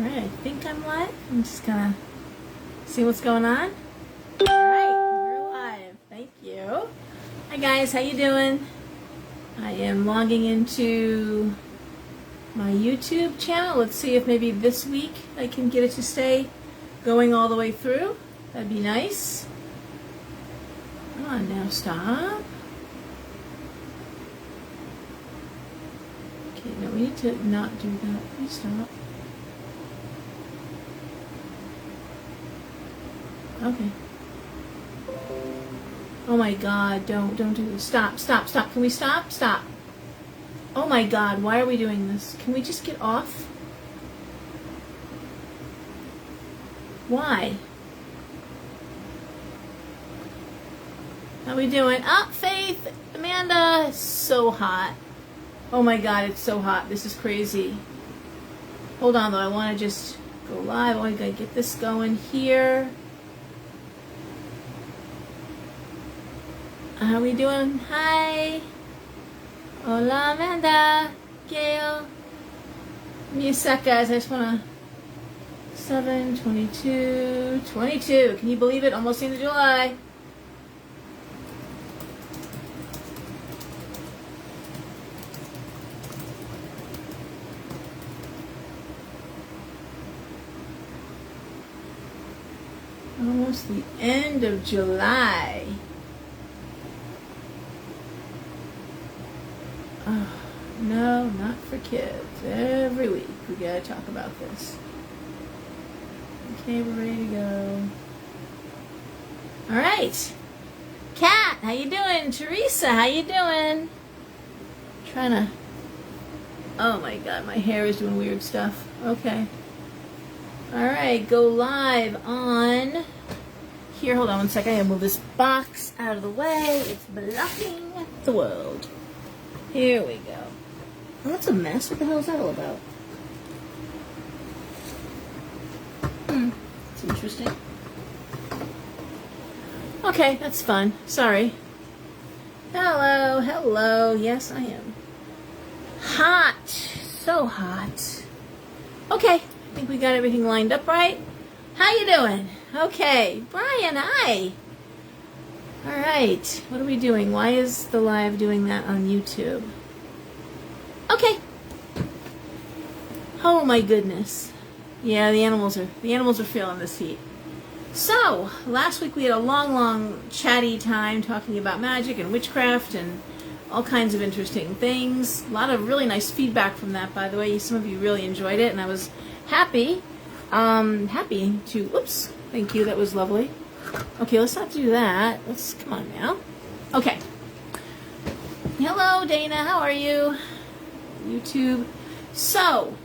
Alright, I think I'm live. I'm just gonna see what's going on. Alright, we're live. Thank you. Hi guys, how you doing? I am logging into my YouTube channel. Let's see if maybe this week I can get it to stay going all the way through. That'd be nice. Come on now, stop. Okay, no, we need to not do that. Please stop. Okay. Oh my God, don't do this. Stop. Can we stop? Stop. Oh my God, why are we doing this? Can we just get off? Why? How we doing? Up, Faith, Amanda. It's so hot. Oh my God, it's so hot. This is crazy. Hold on though, I want to just go live. Oh, I gotta get this going here. How we doing? Hi. Hola, Amanda. Gail. Give me a sec, guys. I just want to... 7, 22, 22. Can you believe it? Almost the end of July. Almost the end of July. Oh, no, not for kids. Every week we gotta talk about this. Okay, we're ready to go. All right, Kat, how you doing? Teresa, how you doing? Trying to. Oh my God, my hair is doing weird stuff. Okay. All right, go live on here. Hold on one second. I gotta move this box out of the way. It's blocking the world. Here we go. Oh, that's a mess. What the hell is that all about? It's interesting. Okay, that's fun. Sorry. Hello. Yes, I am. Hot. So hot. Okay, I think we got everything lined up right. How you doing? Okay, Brian, hi. All right, what are we doing? Why is the live doing that on YouTube? Okay. Oh my goodness. Yeah, the animals are feeling this heat. So, last week we had a long chatty time talking about magic and witchcraft and all kinds of interesting things. A lot of really nice feedback from that, by the way. Some of you really enjoyed it, and I was happy to, oops, thank you, that was lovely. Okay, let's not do that. Let's, come on now. Okay. Hello, Dana, how are you? YouTube. So,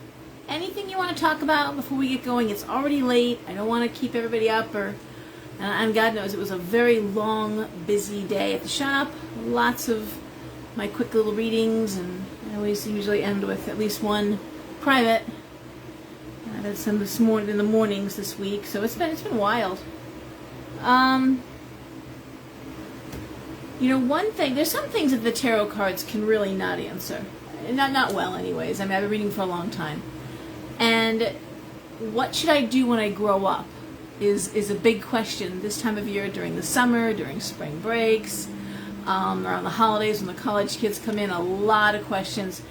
anything you want to talk about before we get going? It's already late. I don't want to keep everybody up, and God knows it was a very long, busy day at the shop. Lots of my quick little readings, and I always usually end with at least one private. I did some this morning in the mornings this week, so it's been wild. You know, one thing, there's some things that the tarot cards can really not answer. Not well, anyways. I mean, I've been reading for a long time. And what should I do when I grow up is a big question this time of year, during the summer, during spring breaks, around the holidays when the college kids come in. A lot of questions.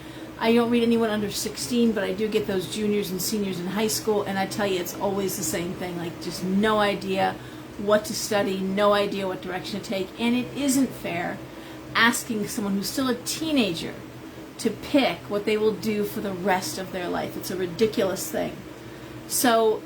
I don't read anyone under 16, but I do get those juniors and seniors in high school, and I tell you, it's always the same thing. Like, just no idea what to study, no idea what direction to take, and it isn't fair asking someone who's still a teenager to pick what they will do for the rest of their life. It's a ridiculous thing. So,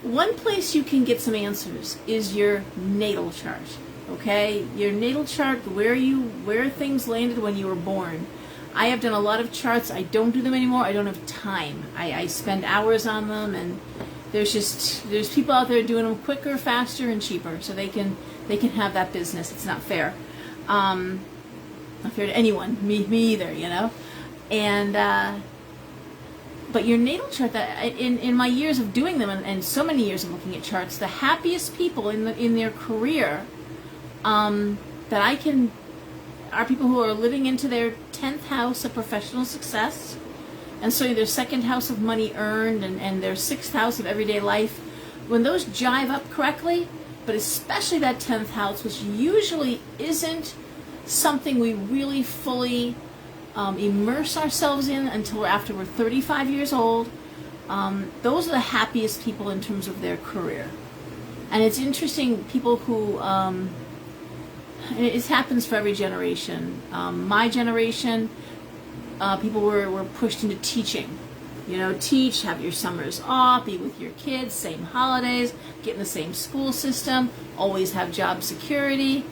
one place you can get some answers is your natal chart, okay? Your natal chart, where things landed when you were born. I have done a lot of charts. I don't do them anymore. I don't have time. I spend hours on them, and there's people out there doing them quicker, faster, and cheaper, so they can have that business. It's not fair. Not fair to anyone, me either, you know. And but your natal chart, that in my years of doing them, and so many years of looking at charts, the happiest people in their career that I can are people who are living into their 10th house of professional success, and so their second house of money earned and their sixth house of everyday life, when those jive up correctly, but especially that 10th house, which usually isn't something we really fully immerse ourselves in until after we're 35 years old, those are the happiest people in terms of their career. And it's interesting, people who, and it happens for every generation. My generation, people were pushed into teaching. You know, teach, have your summers off, be with your kids, same holidays, get in the same school system, always have job security.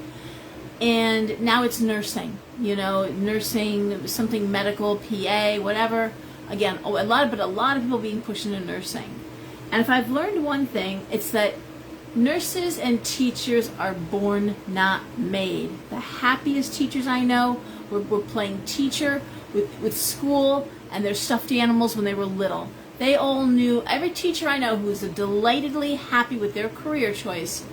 And now it's nursing, you know, nursing, something medical, PA, whatever. Again, a lot of people being pushed into nursing. And if I've learned one thing, it's that nurses and teachers are born, not made. The happiest teachers I know were playing teacher with school and their stuffed animals when they were little. They all knew, every teacher I know who was delightedly happy with their career choice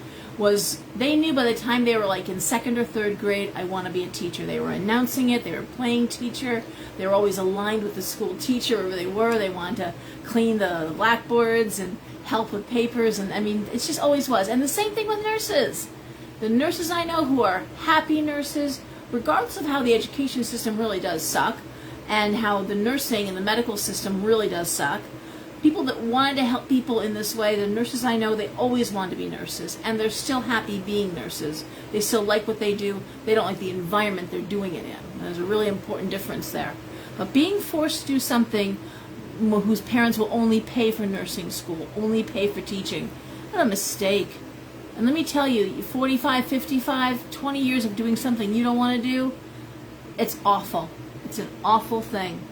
they knew by the time they were like in second or third grade, I want to be a teacher. They were announcing it, they were playing teacher, they were always aligned with the school teacher wherever they were. They wanted to clean the blackboards and help with papers, and I mean, it just always was. And the same thing with nurses. The nurses I know who are happy nurses, regardless of how the education system really does suck, and how the nursing and the medical system really does suck, people that wanted to help people in this way, the nurses I know, they always wanted to be nurses, and they're still happy being nurses. They still like what they do. They don't like the environment they're doing it in. There's a really important difference there. But being forced to do something whose parents will only pay for nursing school, only pay for teaching, what a mistake. And let me tell you, 45, 55, 20 years of doing something you don't want to do, it's awful. It's an awful thing.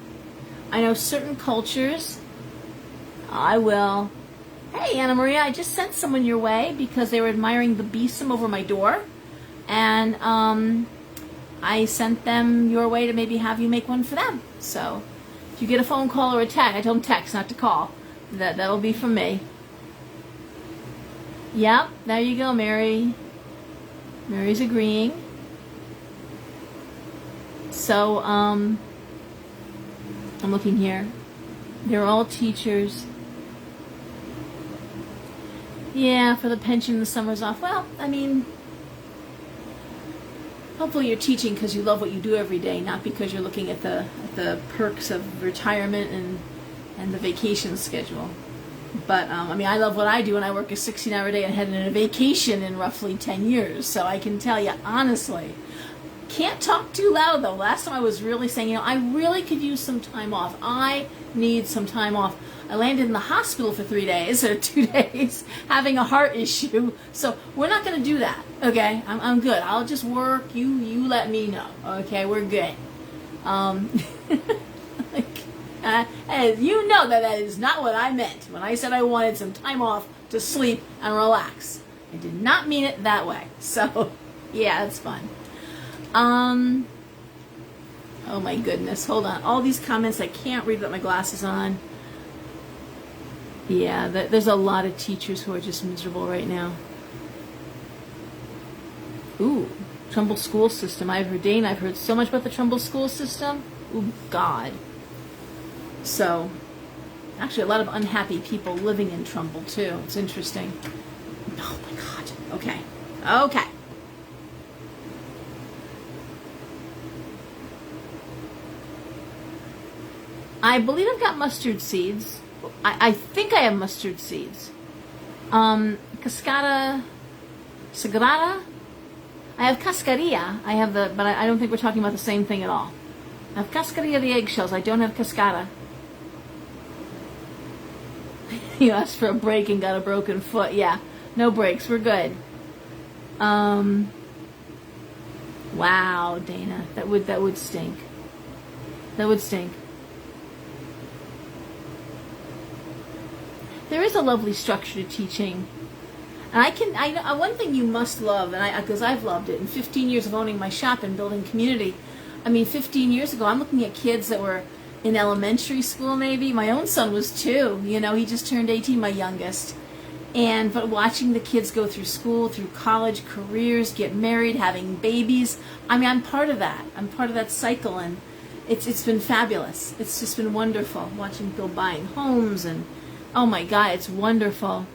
I know certain cultures, I will. Hey, Anna Maria, I just sent someone your way because they were admiring the besom over my door. And I sent them your way to maybe have you make one for them. So if you get a phone call or a text, I told them text, not to call. That'll be from me. Yep, there you go, Mary. Mary's agreeing. So, I'm looking here. They're all teachers. Yeah, for the pension, the summer's off. Well, I mean, hopefully you're teaching because you love what you do every day, not because you're looking at the perks of retirement and the vacation schedule. But, I mean, I love what I do, and I work a 16-hour day and headed in a vacation in roughly 10 years. So I can tell you, honestly, can't talk too loud, though. Last time I was really saying, you know, I really could use some time off. I need some time off. I landed in the hospital for 3 days, or 2 days, having a heart issue. So we're not going to do that, okay? I'm good. I'll just work. You let me know, okay? We're good. You know that is not what I meant when I said I wanted some time off to sleep and relax. I did not mean it that way. So, yeah, it's fun. Oh my goodness, hold on. All these comments I can't read without my glasses on. Yeah, there's a lot of teachers who are just miserable right now. Ooh, Trumbull school system. I've heard so much about the Trumbull school system. Ooh, God. So, actually a lot of unhappy people living in Trumbull too. It's interesting. Oh my God. Okay. I believe I've got mustard seeds. I think I have mustard seeds. Cascada Sagrada. I have cascarilla. But I don't think we're talking about the same thing at all. I have cascarilla the eggshells. I don't have cascada. You asked for a break and got a broken foot. Yeah, no breaks. We're good. Wow, Dana, that would stink. That would stink. There is a lovely structure to teaching, and one thing you must love, and because I've loved it in 15 years of owning my shop and building community. I mean, 15 years ago, I'm looking at kids that were in elementary school. Maybe my own son was 2. You know, he just turned 18, my youngest. But watching the kids go through school, through college, careers, get married, having babies. I mean, I'm part of that. I'm part of that cycle, and it's been fabulous. It's just been wonderful watching people buying homes, and oh my God, it's wonderful.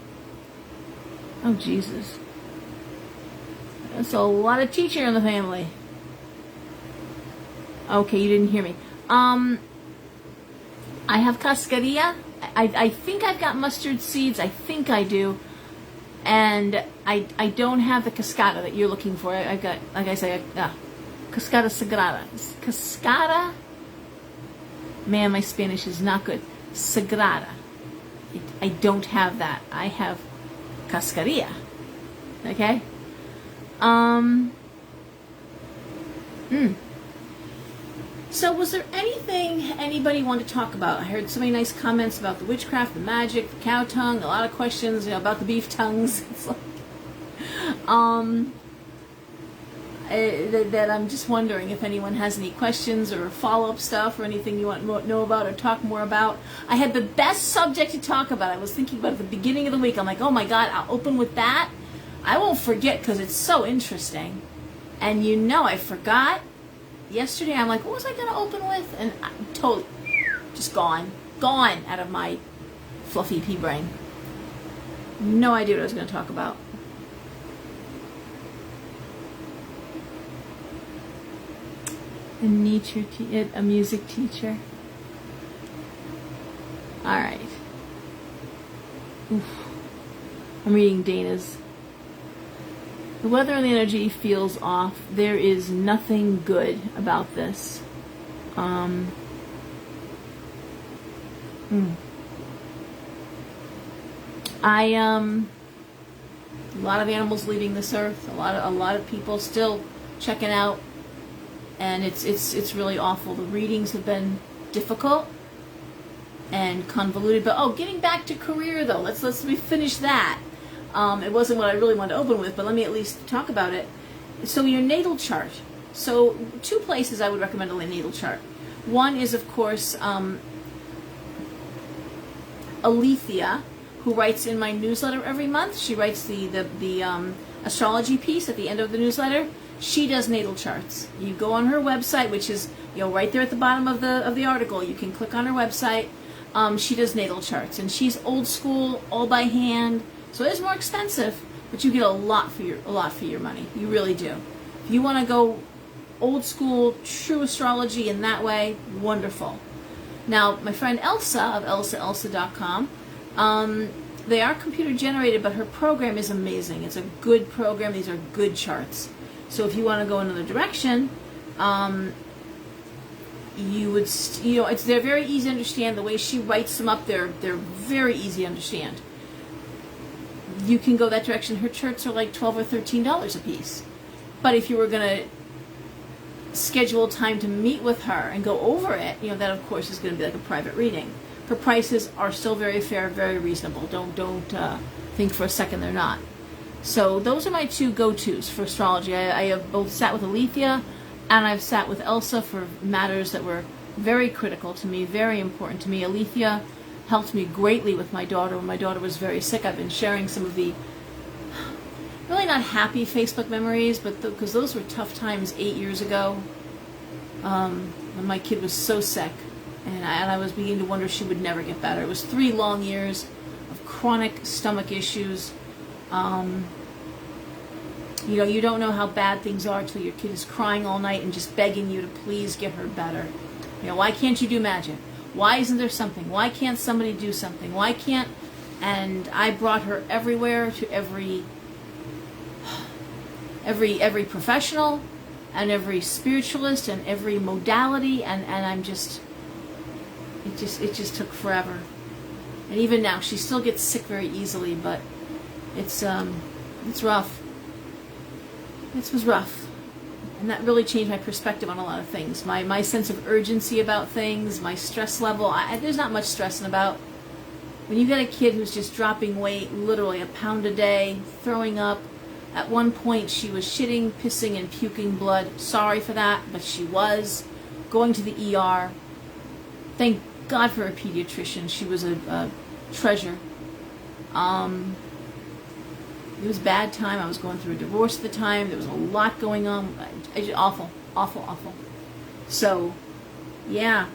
Oh Jesus, that's a lot of teacher in the family. Okay, you didn't hear me. I have cascarilla. I think I've got mustard seeds. I think I do. And I don't have the cascada that you're looking for. I've got, like I say, cascada sagrada. Cascada? Man, my Spanish is not good. Sagrada. I don't have that. I have cascarilla. Okay? So was there anything anybody wanted to talk about? I heard so many nice comments about the witchcraft, the magic, the cow tongue, a lot of questions, about the beef tongues. It's like, that I'm just wondering if anyone has any questions or follow-up stuff or anything you want to know about or talk more about. I had the best subject to talk about. I was thinking about it at the beginning of the week. I'm like, oh my God, I'll open with that. I won't forget because it's so interesting. And I forgot. Yesterday, I'm like, what was I going to open with? And I'm totally just gone out of my fluffy pea brain. No idea what I was going to talk about. A music teacher. All right. Oof. I'm reading Dana's. The weather and the energy feels off. There is nothing good about this. A lot of animals leaving this earth. A lot of people still checking out, and it's really awful. The readings have been difficult and convoluted. But getting back to career though, let's finish that. It wasn't what I really wanted to open with, but let me at least talk about it. So your natal chart. So 2 places I would recommend a natal chart. One is, of course, Alethea, who writes in my newsletter every month. She writes the astrology piece at the end of the newsletter. She does natal charts. You go on her website, which is right there at the bottom of the article. You can click on her website. She does natal charts, and she's old school, all by hand. So it is more expensive, but you get a lot for your money. You really do. If you want to go old school, true astrology in that way, wonderful. Now, my friend Elsa of elsa.com, they are computer generated, but her program is amazing. It's a good program. These are good charts. So if you want to go another direction, you would, they're very easy to understand. The way she writes them up, they're very easy to understand. You can go that direction. Her charts are like $12 or $13 a piece. But if you were going to schedule time to meet with her and go over it, that of course is going to be like a private reading. Her prices are still very fair, very reasonable. Don't think for a second they're not. So those are my 2 go-tos for astrology. I have both sat with Alethea and I've sat with Elsa for matters that were very critical to me, very important to me. Alethea helped me greatly with my daughter when my daughter was very sick. I've been sharing some of the really not happy Facebook memories, but because those were tough times 8 years ago, when my kid was so sick, and I was beginning to wonder if she would never get better. It was 3 long years of chronic stomach issues. You don't know how bad things are until your kid is crying all night and just begging you to please get her better. Why can't you do magic? Why isn't there something? Why can't somebody do something? Why can't... And I brought her everywhere, to every professional and every spiritualist and every modality, and I'm just... It just took forever. And even now, she still gets sick very easily, but it's rough. This was rough. And that really changed my perspective on a lot of things. My sense of urgency about things, my stress level. There's not much stressing about. When you get a kid who's just dropping weight, literally a pound a day, throwing up. At one point, she was shitting, pissing, and puking blood. Sorry for that, but she was. Going to the ER. Thank God for a pediatrician. She was a treasure. It was a bad time. I was going through a divorce at the time. There was a lot going on. Awful. So, Yeah.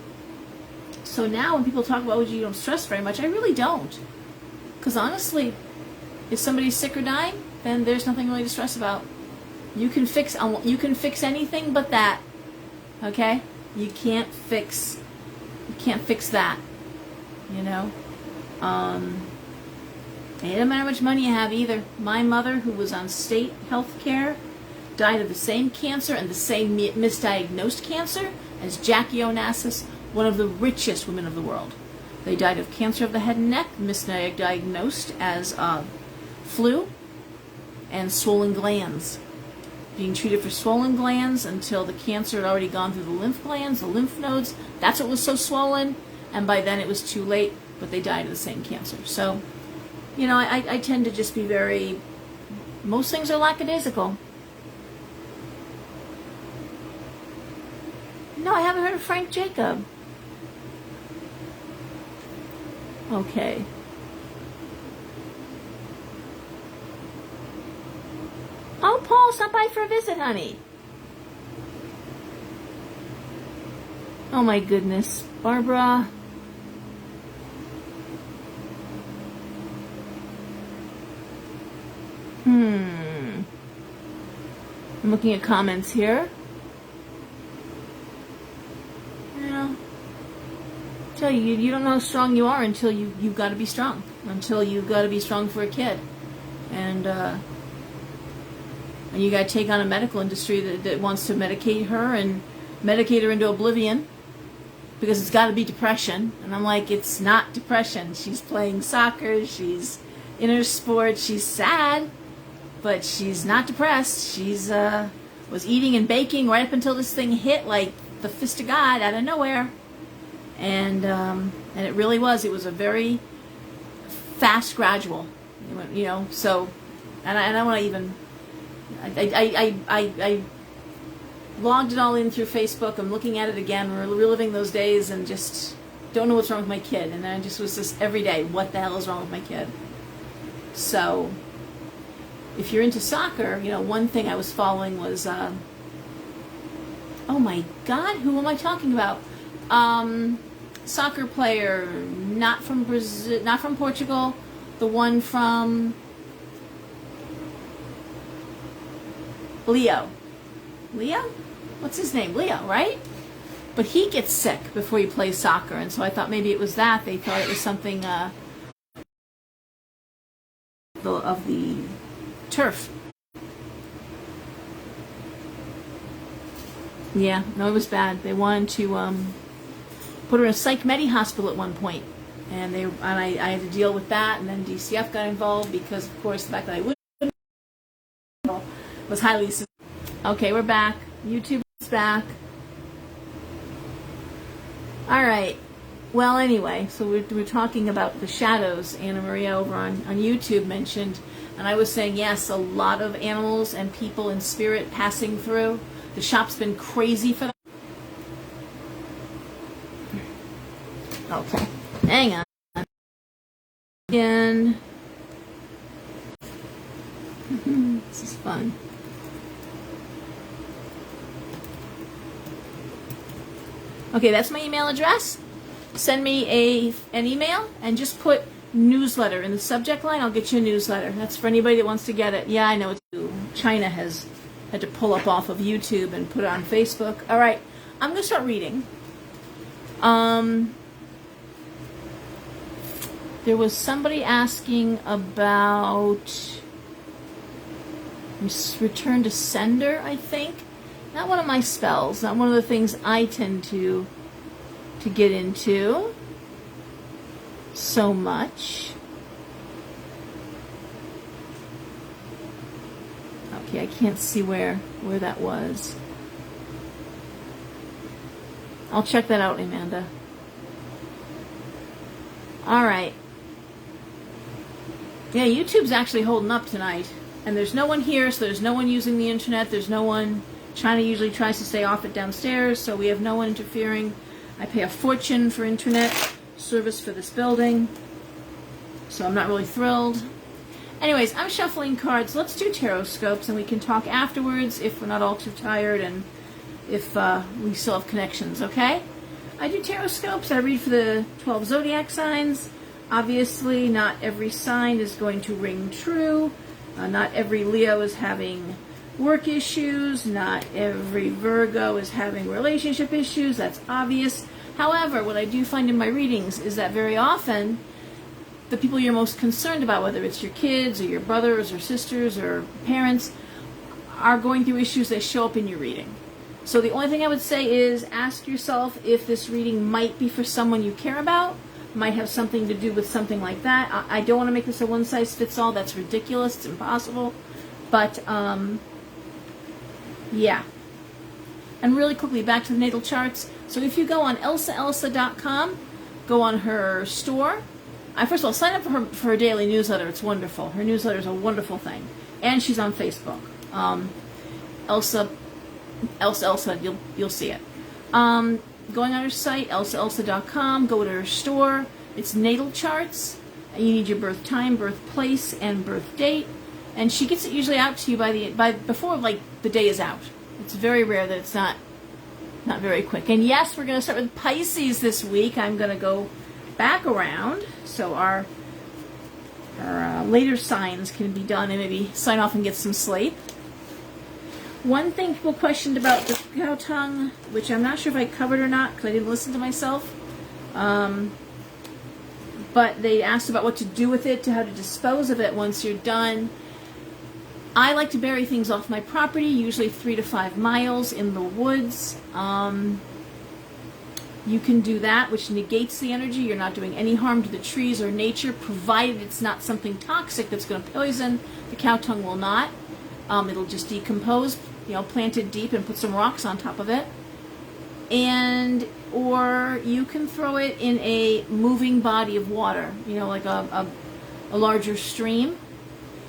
So now when people talk about, oh, you don't stress very much, I really don't. Because honestly, if somebody's sick or dying, then there's nothing really to stress about. You can fix anything but that. Okay? You can't fix that. You know? It doesn't matter how much money you have either. My mother, who was on state health care, died of the same cancer and the same misdiagnosed cancer as Jackie Onassis, one of the richest women of the world. They died of cancer of the head and neck, misdiagnosed as flu, and swollen glands. Being treated for swollen glands until the cancer had already gone through the lymph glands, the lymph nodes. That's what was so swollen, and by then it was too late, but they died of the same cancer. So, you know, I tend to just be very, most things are lackadaisical. No, I haven't heard of Frank Jacob. Okay. Oh, Paul, stop by for a visit, honey. Oh, my goodness. Barbara. I'm looking at comments here. Tell you don't know how strong you are until you've got to be strong. Until you've got to be strong for a kid. And you got to take on a medical industry that wants to medicate her into oblivion because it's got to be depression. And I'm like, it's not depression. She's playing soccer. She's in her sport. She's sad, but she's not depressed. She's was eating and baking right up until this thing hit like the fist of God out of nowhere. And it really was. It was a very fast, gradual, you know. So, and I want to even, I logged it all in through Facebook. I'm looking at it again. We're reliving those days, and just don't know what's wrong with my kid. And then I just was just every day, what the hell is wrong with my kid? So, if you're into soccer, you know, one thing I was following was, oh my God, who am I talking about? Soccer player, not from Brazil, not from Portugal, the one from Leo. What's his name? Leo, right? But he gets sick before he plays soccer, and so I thought maybe it was that. They thought it was something of the turf. Yeah, no, it was bad. They wanted to put her in a psych medi hospital at one point, and I had to deal with that, and then DCF got involved because, of course, the fact that I wouldn't was highly. Okay, we're back. YouTube is back. All right. Well, anyway, so we're talking about the shadows. Anna Maria over on YouTube mentioned, and I was saying yes, a lot of animals and people in spirit passing through. The shop's been crazy for them. Okay, hang on. Again. This is fun. Okay, that's my email address. Send me an email and just put newsletter in the subject line. I'll get you a newsletter. That's for anybody that wants to get it. Yeah, I know China has had to pull up off of YouTube and put it on Facebook. All right, I'm going to start reading. There was somebody asking about return to sender, I think. Not one of my spells, not one of the things I tend to get into so much. Okay, I can't see where that was. I'll check that out, Amanda. All right. Yeah, YouTube's actually holding up tonight. And there's no one here, so there's no one using the internet. There's no one. China usually tries to stay off it downstairs, so we have no one interfering. I pay a fortune for internet service for this building, so I'm not really thrilled. Anyways, I'm shuffling cards. Let's do Tarotscopes, and we can talk afterwards if we're not all too tired and if we still have connections, okay? I do Tarotscopes. I read for the 12 zodiac signs. Obviously, not every sign is going to ring true. Not every Leo is having work issues. Not every Virgo is having relationship issues. That's obvious. However, what I do find in my readings is that very often the people you're most concerned about, whether it's your kids or your brothers or sisters or parents, are going through issues that show up in your reading. So the only thing I would say is ask yourself if this reading might be for someone you care about, might have something to do with something like that. I don't want to make this a one-size-fits-all. That's ridiculous. It's impossible. But, yeah. And really quickly, back to the natal charts. So if you go on elsaelsa.com, go on her store. First of all, sign up for her daily newsletter. It's wonderful. Her newsletter is a wonderful thing. And she's on Facebook. Elsa, you'll see it. Going on her site, elsaelsa.com, go to her store. It's natal charts. You need your birth time, birthplace, and birth date. And she gets it usually out to you before the day is out. It's very rare that it's not very quick. And yes, we're going to start with Pisces this week. I'm going to go back around so our later signs can be done and maybe sign off and get some sleep. One thing people questioned about the cow tongue, which I'm not sure if I covered or not because I didn't listen to myself, but they asked about what to do with it, how to dispose of it once you're done. I like to bury things off my property, usually 3 to 5 miles in the woods. You can do that, which negates the energy. You're not doing any harm to the trees or nature, provided it's not something toxic that's going to poison. The cow tongue will not. It'll just decompose, plant it deep and put some rocks on top of it. Or you can throw it in a moving body of water, like a larger stream.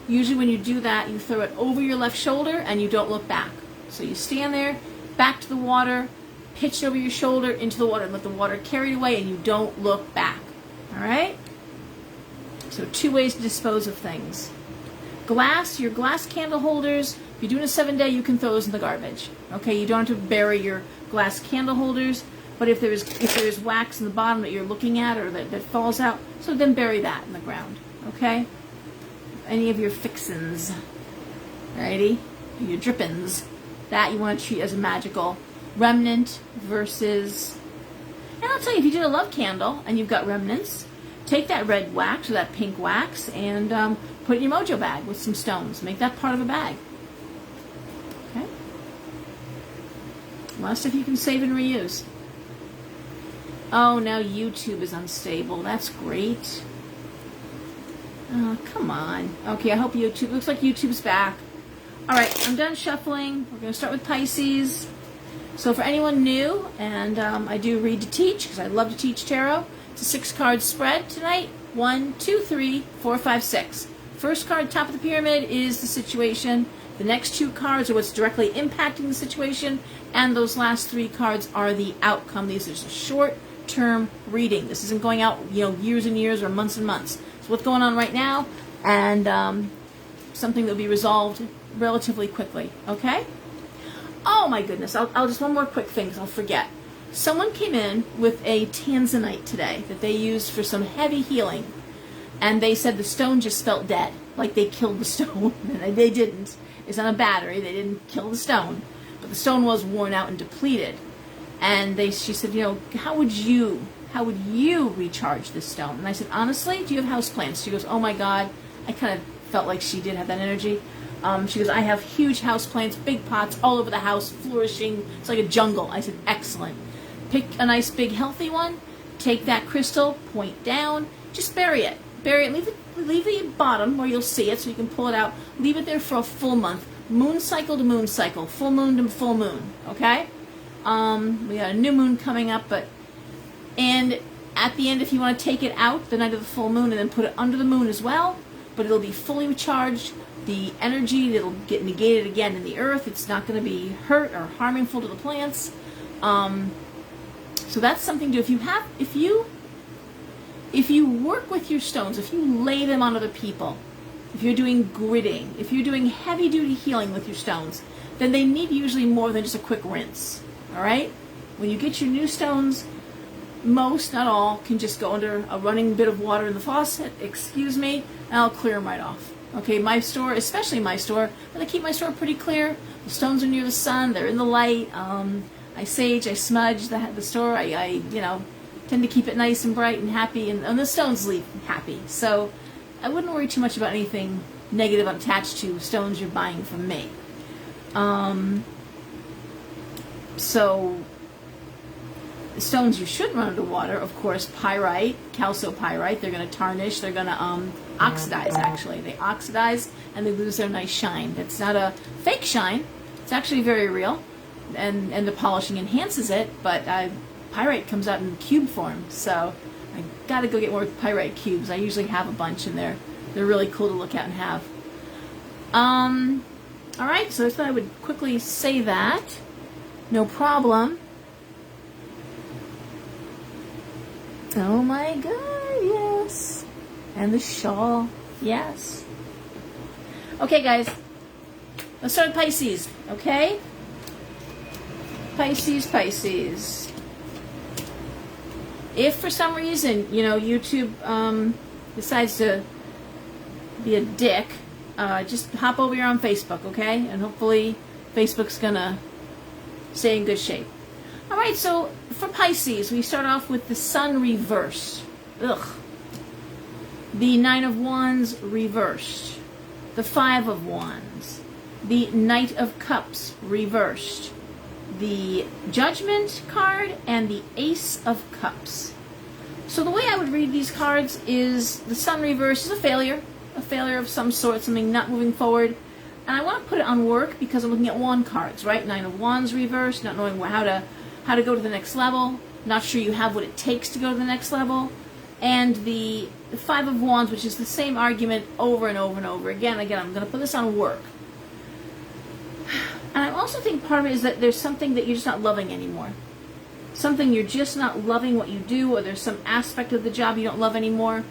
Usually when you do that, you throw it over your left shoulder and you don't look back. So you stand there, back to the water, pitch over your shoulder into the water and let the water carry it away and you don't look back. All right? So 2 ways to dispose of things. Your glass candle holders, if you're doing a 7-day, you can throw those in the garbage. Okay, you don't have to bury your glass candle holders, but if there's wax in the bottom that you're looking at or that falls out, so then bury that in the ground. Okay? Any of your fixins, righty? Your drippings, that you want to treat as a magical remnant versus, and I'll tell you, if you did a love candle and you've got remnants, take that red wax or that pink wax and put it in your mojo bag with some stones. Make that part of a bag. Okay? A lot of stuff you can save and reuse. Oh, now YouTube is unstable. That's great. Oh, come on. Okay, I hope YouTube, looks like YouTube's back. All right, I'm done shuffling. We're going to start with Pisces. So for anyone new, and I do read to teach, because I love to teach tarot, it's a 6-card spread tonight. 1, 2, 3, 4, 5, 6. First card, top of the pyramid, is the situation. The next 2 cards are what's directly impacting the situation, and those last 3 cards are the outcome. These are just a short-term reading. This isn't going out, years and years or months and months. So what's going on right now, and something that will be resolved relatively quickly. Okay? Oh my goodness! I'll just one more quick thing, because I'll forget. Someone came in with a tanzanite today that they used for some heavy healing. And they said the stone just felt dead, like they killed the stone. And they didn't. It's on a battery. They didn't kill the stone. But the stone was worn out and depleted. And she said, how would you recharge this stone? And I said, honestly, do you have houseplants? She goes, oh my God. I kind of felt like she did have that energy. She goes, I have huge houseplants, big pots all over the house, flourishing. It's like a jungle. I said, excellent. Pick a nice, big, healthy one. Take that crystal, point down, just bury it. Bury it, leave the bottom where you'll see it so you can pull it out. Leave it there for a full month. Moon cycle to moon cycle. Full moon to full moon. Okay? We got a new moon coming up, and at the end, if you want to take it out the night of the full moon and then put it under the moon as well, but it'll be fully recharged. The energy, it'll get negated again in the earth. It's not going to be hurt or harmful to the plants. So that's something to do. If you work with your stones, if you lay them on other people, if you're doing gridding, if you're doing heavy-duty healing with your stones, then they need usually more than just a quick rinse. All right? When you get your new stones, most, not all, can just go under a running bit of water in the faucet, excuse me, and I'll clear them right off. Okay, my store, especially my store, but I keep my store pretty clear. The stones are near the sun, they're in the light. I sage, I smudge the store. I tend to keep it nice and bright and happy, and the stones leave happy. So I wouldn't worry too much about anything negative attached to stones you're buying from me. So stones you should run under water, of course, pyrite, calcopyrite. They're going to tarnish. They're going to oxidize, actually. They oxidize and they lose their nice shine. It's not a fake shine. It's actually very real. And the polishing enhances it, but pyrite comes out in cube form. So I got to go get more pyrite cubes. I usually have a bunch, and they're really cool to look at and have. All right, so I thought I would quickly say that. No problem. Oh my God, yes. And the shawl, yes. Okay, guys. Let's start with Pisces, okay? Pisces. If for some reason, YouTube decides to be a dick, just hop over here on Facebook, okay? And hopefully Facebook's gonna stay in good shape. All right, so for Pisces, we start off with the Sun reversed. Ugh. The Nine of Wands reversed. The Five of Wands. The Knight of Cups reversed. The Judgment card and the Ace of Cups. So the way I would read these cards is the Sun reversed is a failure of some sort, something not moving forward. And I want to put it on work because I'm looking at wand cards, right? Nine of Wands reversed, not knowing how to go to the next level, not sure you have what it takes to go to the next level. And the Five of Wands, which is the same argument over and over and over again. Again, I'm going to put this on work. And I also think part of it is that there's something that you're just not loving anymore. Something you're just not loving what you do, or there's some aspect of the job you don't love anymore.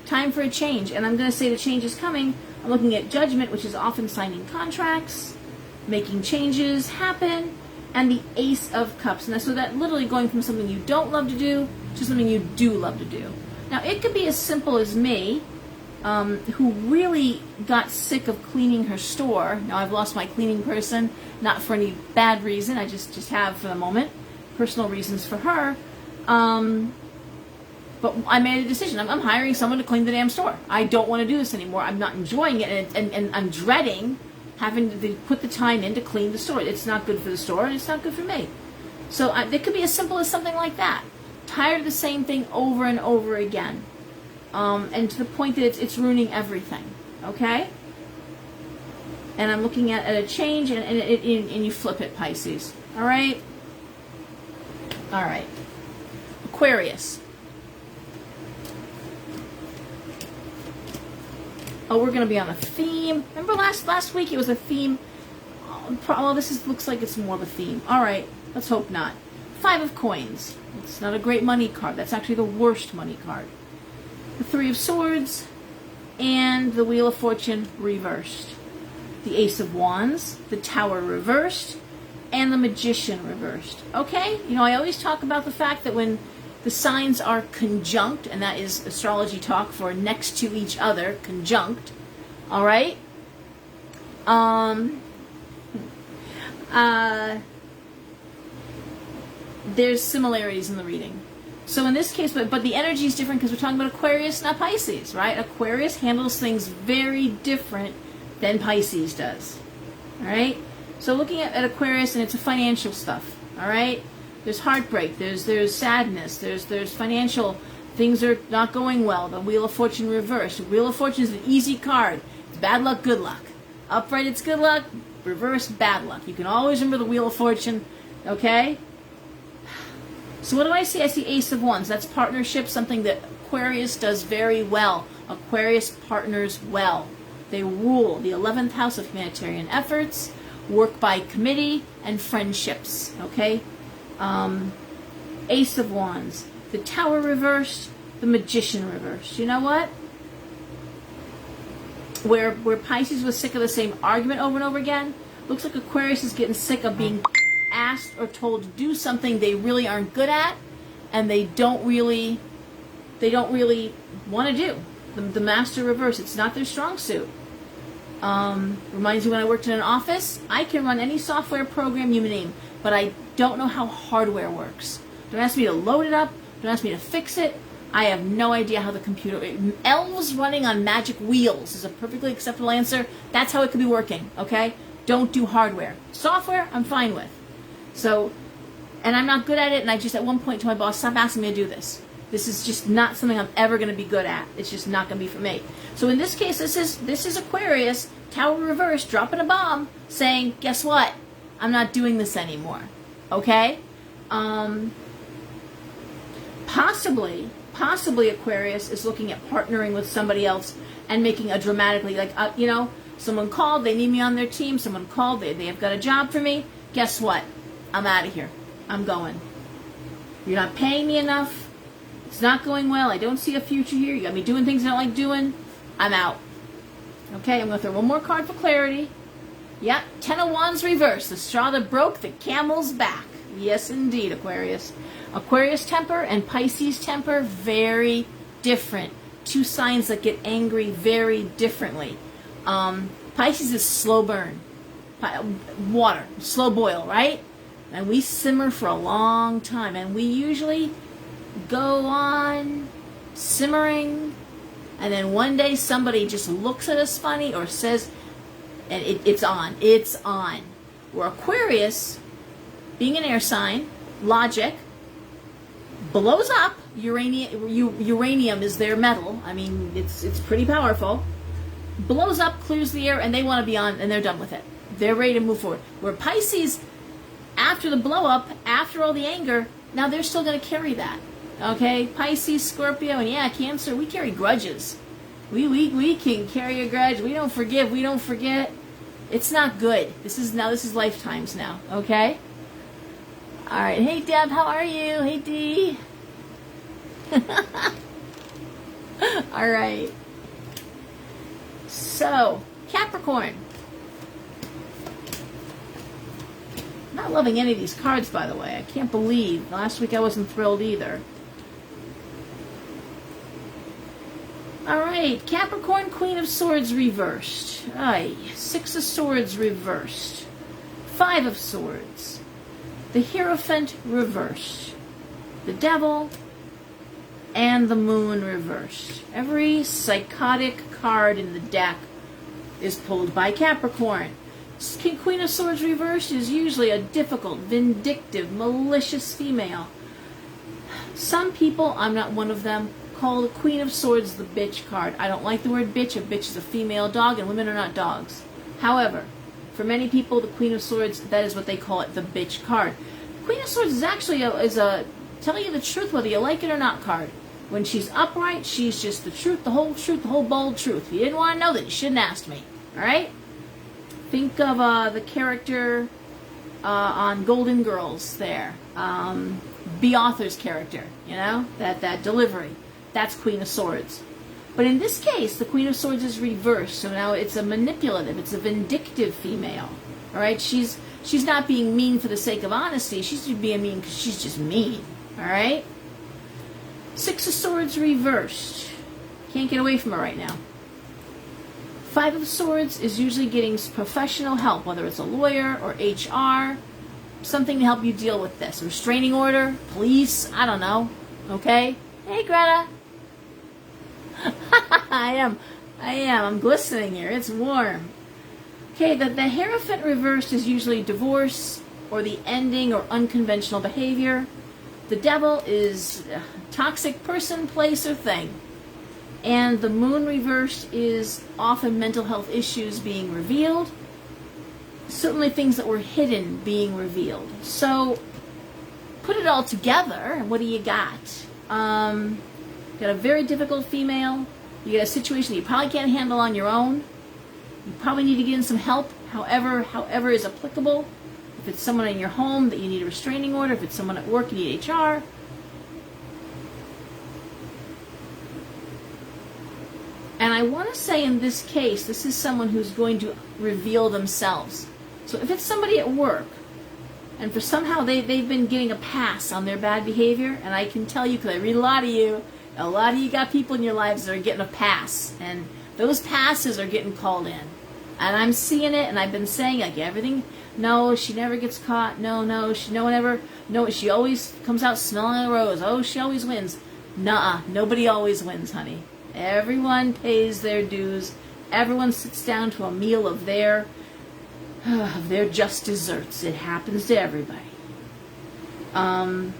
Time for a change. And I'm going to say the change is coming. I'm looking at Judgment, which is often signing contracts, making changes happen, and the Ace of Cups. And so that literally going from something you don't love to do to something you do love to do. Now, it could be as simple as me, who really got sick of cleaning her store. Now, I've lost my cleaning person, not for any bad reason. I just have for the moment. Personal reasons for her. But I made a decision. I'm hiring someone to clean the damn store. I don't want to do this anymore. I'm not enjoying it, and I'm dreading having to put the time in to clean the store. It's not good for the store, and it's not good for me. So it could be as simple as something like that. Tired of the same thing over and over again. And to the point that it's ruining everything. Okay? And I'm looking at a change, and you flip it, Pisces. All right? All right. Aquarius. Oh, we're going to be on a theme. Remember last week it was a theme? Oh, looks like it's more of a theme. All right, let's hope not. Five of Coins. It's not a great money card. That's actually the worst money card. The Three of Swords and the Wheel of Fortune reversed. The Ace of Wands, the Tower reversed, and the Magician reversed. Okay? I always talk about the fact that when the signs are conjunct, and that is astrology talk for next to each other, conjunct, all right? There's similarities in the reading. So in this case, but the energy is different because we're talking about Aquarius, not Pisces, right? Aquarius handles things very different than Pisces does, all right? So looking at Aquarius, and it's a financial stuff, all right? There's heartbreak, there's sadness, there's financial, things are not going well. The Wheel of Fortune reversed. The Wheel of Fortune is an easy card. It's bad luck, good luck. Upright, it's good luck. Reverse, bad luck. You can always remember the Wheel of Fortune, okay? So what do I see? I see Ace of Wands. That's partnership, something that Aquarius does very well. Aquarius partners well. They rule the 11th house of humanitarian efforts, work by committee, and friendships, okay? Ace of Wands, the Tower reversed, the Magician reversed. You know what? Where Pisces was sick of the same argument over and over again, looks like Aquarius is getting sick of being asked or told to do something they really aren't good at, and they don't really want to do. The master reverse, it's not their strong suit. Reminds me when I worked in an office, I can run any software program you name, but I don't know how hardware works. Don't ask me to load it up, don't ask me to fix it. I have no idea how the computer... Elves running on magic wheels is a perfectly acceptable answer. That's how it could be working, okay? Don't do hardware. Software, I'm fine with. So, and I'm not good at it, and I just at one point told my boss, stop asking me to do this. This is just not something I'm ever going to be good at. It's just not going to be for me. So in this case, this is Aquarius, Tower reverse, dropping a bomb, saying, guess what? I'm not doing this anymore. Okay? Possibly Aquarius is looking at partnering with somebody else and making a dramatically, like, someone called, they need me on their team, someone called, they have got a job for me. Guess what? I'm out of here. I'm going. You're not paying me enough. It's not going well. I don't see a future here. You got me doing things I don't like doing. I'm out. Okay, I'm going to throw one more card for clarity. Yeah, Ten of Wands reverse. The straw that broke the camel's back. Yes, indeed, Aquarius. Aquarius temper and Pisces temper, very different. Two signs that get angry very differently. Pisces is slow burn. Water, slow boil, right? And we simmer for a long time. And we usually go on simmering. And then one day somebody just looks at us funny or says, and it's on. It's on. Where Aquarius, being an air sign, logic, blows up. Uranium is their metal. I mean, it's pretty powerful. Blows up, clears the air, and they want to be on, and they're done with it. They're ready to move forward. Where Pisces, after the blow up, after all the anger, now they're still going to carry that. Okay, Pisces, Scorpio, and yeah, Cancer, we carry grudges. We can carry a grudge. We don't forgive. We don't forget. It's not good. This is lifetimes now. Okay. All right. Hey Deb, how are you? Hey Dee. All right. So Capricorn. Not loving any of these cards, by the way. I can't believe last week I wasn't thrilled either. All right, Capricorn, Queen of Swords reversed. Aye, Six of Swords reversed. Five of Swords. The Hierophant reversed. The Devil and the Moon reversed. Every psychotic card in the deck is pulled by Capricorn. Queen of Swords reversed is usually a difficult, vindictive, malicious female. Some people, I'm not one of them, call the Queen of Swords the bitch card. I don't like the word bitch. A bitch is a female dog, and women are not dogs. However, for many people, the Queen of Swords, that is what they call it, the bitch card. Queen of Swords is actually a tell you the truth whether you like it or not card. When she's upright, she's just the truth, the whole bold truth. If you didn't want to know that, you shouldn't ask me. All right? Think of the character on Golden Girls there. B. Author's character, that delivery. That's Queen of Swords. But in this case, the Queen of Swords is reversed. So now it's a manipulative, it's a vindictive female. All right? She's not being mean for the sake of honesty. She's being mean because she's just mean. All right? Six of Swords reversed. Can't get away from her right now. Five of Swords is usually getting professional help, whether it's a lawyer or HR, something to help you deal with this. A restraining order, police, I don't know. Okay? Hey, Greta. I am. I'm glistening here. It's warm. Okay, the Hierophant reversed is usually divorce or the ending or unconventional behavior. The Devil is a toxic person, place, or thing. And the Moon reversed is often mental health issues being revealed. Certainly things that were hidden being revealed. So, put it all together, what do you got? Got a very difficult female. You get a situation that you probably can't handle on your own. You probably need to get in some help, however is applicable. If it's someone in your home that you need a restraining order, if it's someone at work you need HR. And I want to say in this case, this is someone who's going to reveal themselves. So if it's somebody at work, And for somehow they've been getting a pass on their bad behavior. And I can tell you, because I read a lot of you got people in your lives that are getting a pass. And those passes are getting called in. And I'm seeing it, and I've been saying, like, everything, no, she never gets caught. No, she always comes out smelling a rose. Oh, she always wins. Nuh-uh, nobody always wins, honey. Everyone pays their dues. Everyone sits down to a meal of their just desserts. It happens to everybody. And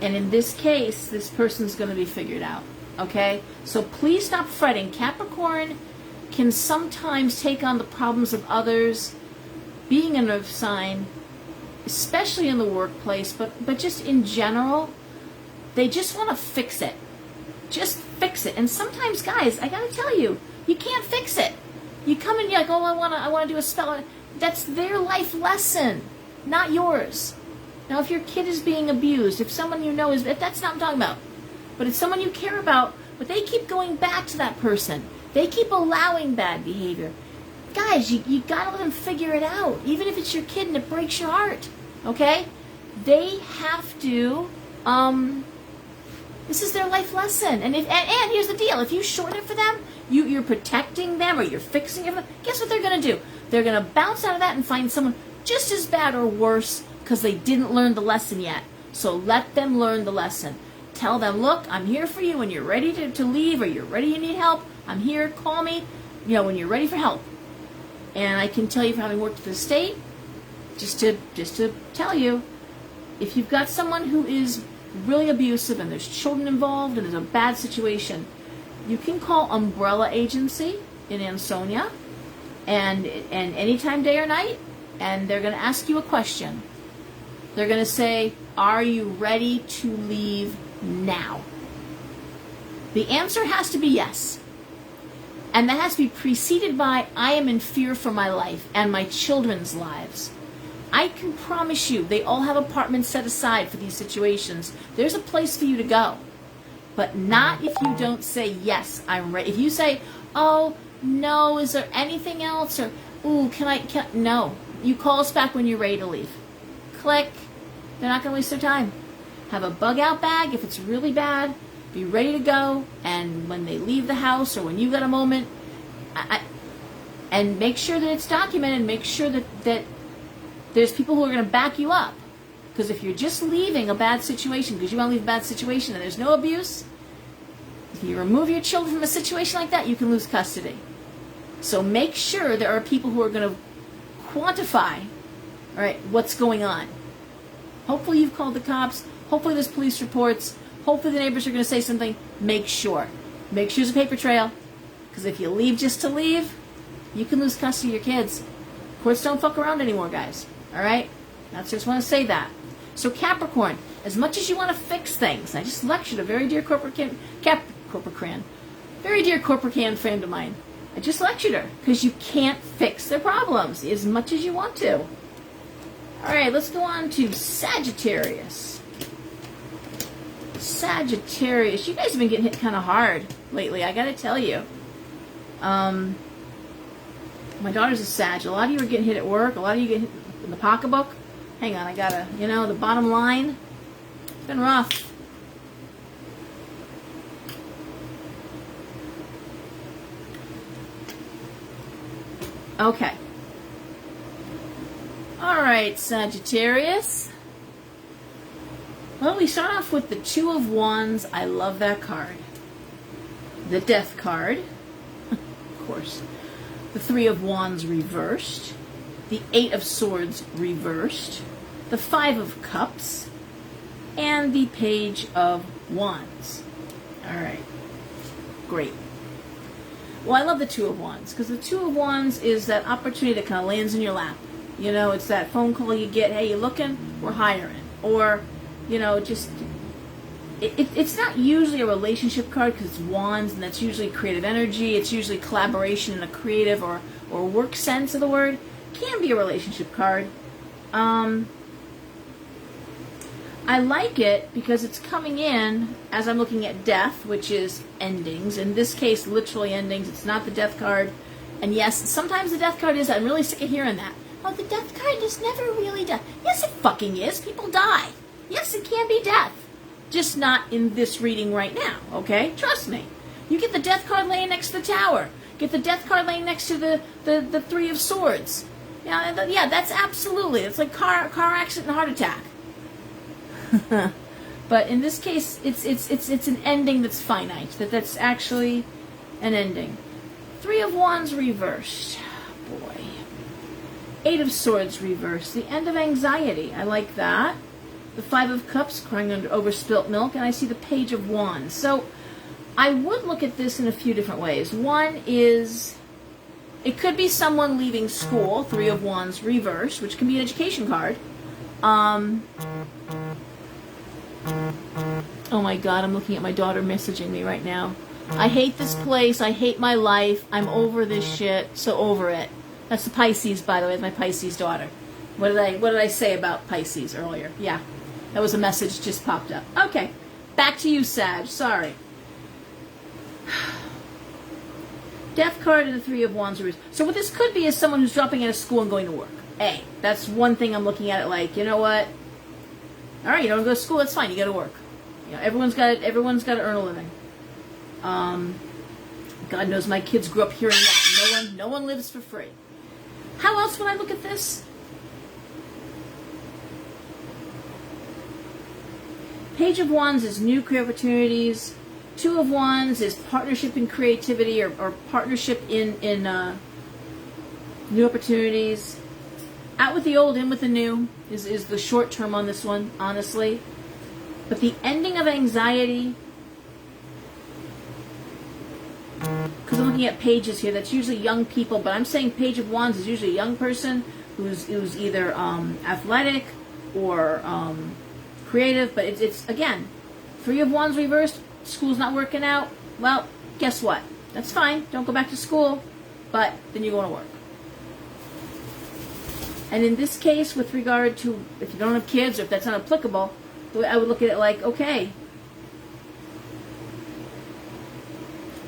in this case, this person's going to be figured out. Okay? So please stop fretting. Capricorn can sometimes take on the problems of others, being an earth sign, especially in the workplace, but just in general, they just want to fix it. Just fix it. And sometimes, guys, I gotta tell you, you can't fix it. You come in, you're like, oh, I wanna do a spell. That's their life lesson, not yours. Now, if your kid is being abused, if someone you know is, that's not what I'm talking about. But it's someone you care about, but they keep going back to that person. They keep allowing bad behavior. Guys, you gotta let them figure it out. Even if it's your kid and it breaks your heart, okay? They have to, this is their life lesson. And here's the deal. If you shorten it for them, you're protecting them or you're fixing it for them, guess what they're going to do? They're going to bounce out of that and find someone just as bad or worse because they didn't learn the lesson yet. So let them learn the lesson. Tell them, look, I'm here for you when you're ready to leave or you're ready, you need help. I'm here, call me, when you're ready for help. And I can tell you from having worked for the state, just to tell you, if you've got someone who is really abusive and there's children involved and there's a bad situation, you can call Umbrella Agency in Ansonia and anytime, day or night, and they're going to ask you a question. They're going to say, are you ready to leave now? The answer has to be yes. And that has to be preceded by, I am in fear for my life and my children's lives. I can promise you, they all have apartments set aside for these situations. There's a place for you to go. But not if you don't say, yes, I'm ready. If you say, oh, no, is there anything else? Or, ooh, no. You call us back when you're ready to leave. Click. They're not going to waste their time. Have a bug out bag if it's really bad. Be ready to go. And when they leave the house or when you got a moment, and make sure that it's documented. Make sure that there's people who are going to back you up. Because if you're just leaving a bad situation, because you want to leave a bad situation and there's no abuse, if you remove your children from a situation like that, you can lose custody. So make sure there are people who are going to quantify, all right, what's going on. Hopefully you've called the cops. Hopefully there's police reports. Hopefully the neighbors are going to say something. Make sure. Make sure there's a paper trail. Because if you leave just to leave, you can lose custody of your kids. Courts don't fuck around anymore, guys. All right? I just want to say that. So Capricorn, as much as you want to fix things, I just lectured a very dear Capricorn friend of mine. I just lectured her because you can't fix their problems as much as you want to. All right, let's go on to Sagittarius. Sagittarius, you guys have been getting hit kind of hard lately, I got to tell you. My daughter's a Sag. A lot of you are getting hit at work. A lot of you get hit in the pocketbook. Hang on, I gotta, the bottom line. It's been rough. Okay. All right, Sagittarius. Well, we start off with the Two of Wands. I love that card. The Death card, of course. The Three of Wands reversed. The Eight of Swords reversed. The Five of Cups. And the Page of Wands. All right. Great. Well, I love the Two of Wands because the Two of Wands is that opportunity that kind of lands in your lap. It's that phone call you get, hey, you looking? We're hiring. Or, just, it's not usually a relationship card because it's wands and that's usually creative energy. It's usually collaboration in a creative or work sense of the word. Can be a relationship card. I like it because it's coming in as I'm looking at death, which is endings. In this case, literally endings. It's not the death card. And yes, sometimes the death card is. I'm really sick of hearing that. oh, the death card is never really death. Yes, it fucking is. People die. Yes, it can be death. Just not in this reading right now, okay? Trust me. You get the death card laying next to the Tower. Get the death card laying next to the Three of Swords. Yeah, that's absolutely. It's like car accident and heart attack. But in this case, it's an ending that's finite. That's actually an ending. Three of Wands reversed. Boy. Eight of Swords reversed. The end of anxiety. I like that. The Five of Cups, crying over spilt milk, and I see the Page of Wands. So I would look at this in a few different ways. One is, it could be someone leaving school, Three of Wands reversed, which can be an education card. Oh my God, I'm looking at my daughter messaging me right now. I hate this place. I hate my life. I'm over this shit. So over it. That's the Pisces, by the way. It's my Pisces daughter. What did I say about Pisces earlier? Yeah, that was a message just popped up. Okay, back to you, Sag. Sorry. Death card and the Three of Wands. So what this could be is someone who's dropping out of school and going to work. That's one thing I'm looking at it like, you know what? All right, you don't go to school. That's fine. You got to work. Everyone's got to earn a living. God knows my kids grew up hearing that. No one lives for free. How else would I look at this? Page of Wands is new career opportunities. Two of Wands is partnership in creativity or partnership in new opportunities. Out with the old, in with the new is the short term on this one, honestly. But the ending of anxiety, because I'm looking at pages here, that's usually young people, but I'm saying Page of Wands is usually a young person who's either athletic or creative, but it's again, Three of Wands reversed, school's not working out. Well, guess what? That's fine. Don't go back to school, but then you're going to work. And in this case, with regard to if you don't have kids or if that's not applicable, I would look at it like, okay,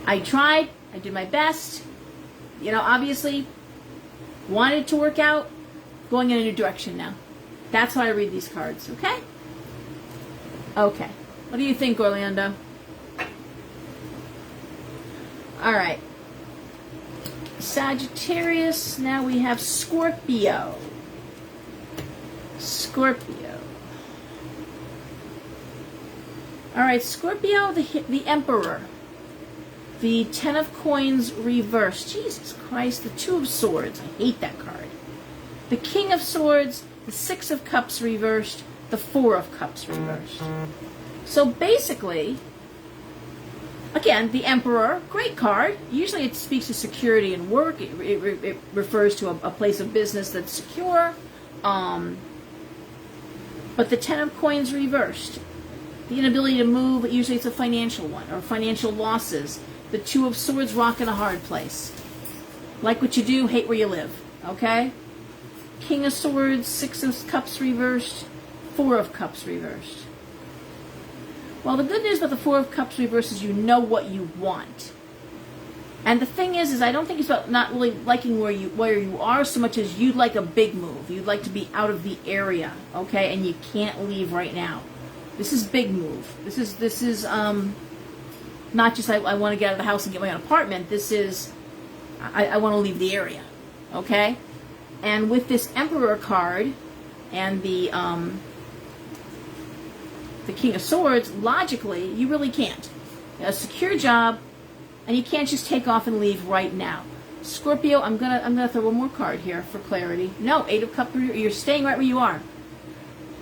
I tried, I did my best, obviously wanted to work out, going in a new direction now. That's how I read these cards, okay? Okay. What do you think, Orlando? All right. Sagittarius, now we have Scorpio. All right, Scorpio, the Emperor. The Ten of Coins reversed. Jesus Christ, the Two of Swords. I hate that card. The King of Swords, the Six of Cups reversed, the Four of Cups reversed. So basically, again, the Emperor, great card. Usually it speaks to security and work. It refers to a place of business that's secure. But the Ten of Coins reversed. The inability to move, usually it's a financial one, or financial losses. The Two of Swords, rock in a hard place. Like what you do, hate where you live. Okay? King of Swords, Six of Cups reversed, Four of Cups reversed. Well, the good news about the Four of Cups reversed is you know what you want. And the thing is I don't think it's about not really liking where you are so much as you'd like a big move. You'd like to be out of the area, okay? And you can't leave right now. This is big move. This is not just I want to get out of the house and get my own apartment. This is I want to leave the area, okay? And with this Emperor card and the King of Swords, logically, you really can't. A secure job, and you can't just take off and leave right now. Scorpio, I'm gonna throw one more card here for clarity. No, Eight of Cups, you're staying right where you are.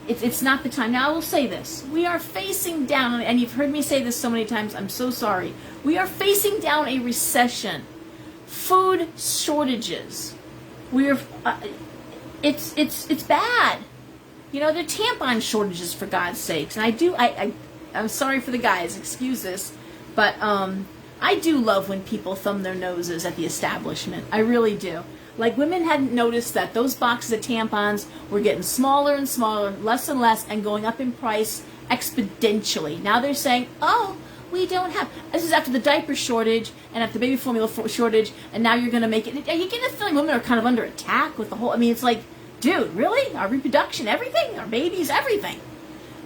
It's not the time. Now I will say this. We are facing down, and you've heard me say this so many times, I'm so sorry. We are facing down a recession. Food shortages. It's bad. There are tampon shortages, for God's sakes. And I'm sorry for the guys, excuse this, but I do love when people thumb their noses at the establishment. I really do. Like, women hadn't noticed that those boxes of tampons were getting smaller and smaller, less and less, and going up in price exponentially. Now they're saying, oh, we don't have. This is after the diaper shortage and after the baby formula shortage, and now you're going to make it. Are you getting a feeling women are kind of under attack with the whole? I mean, it's like, dude, really? Our reproduction, everything, our babies, everything.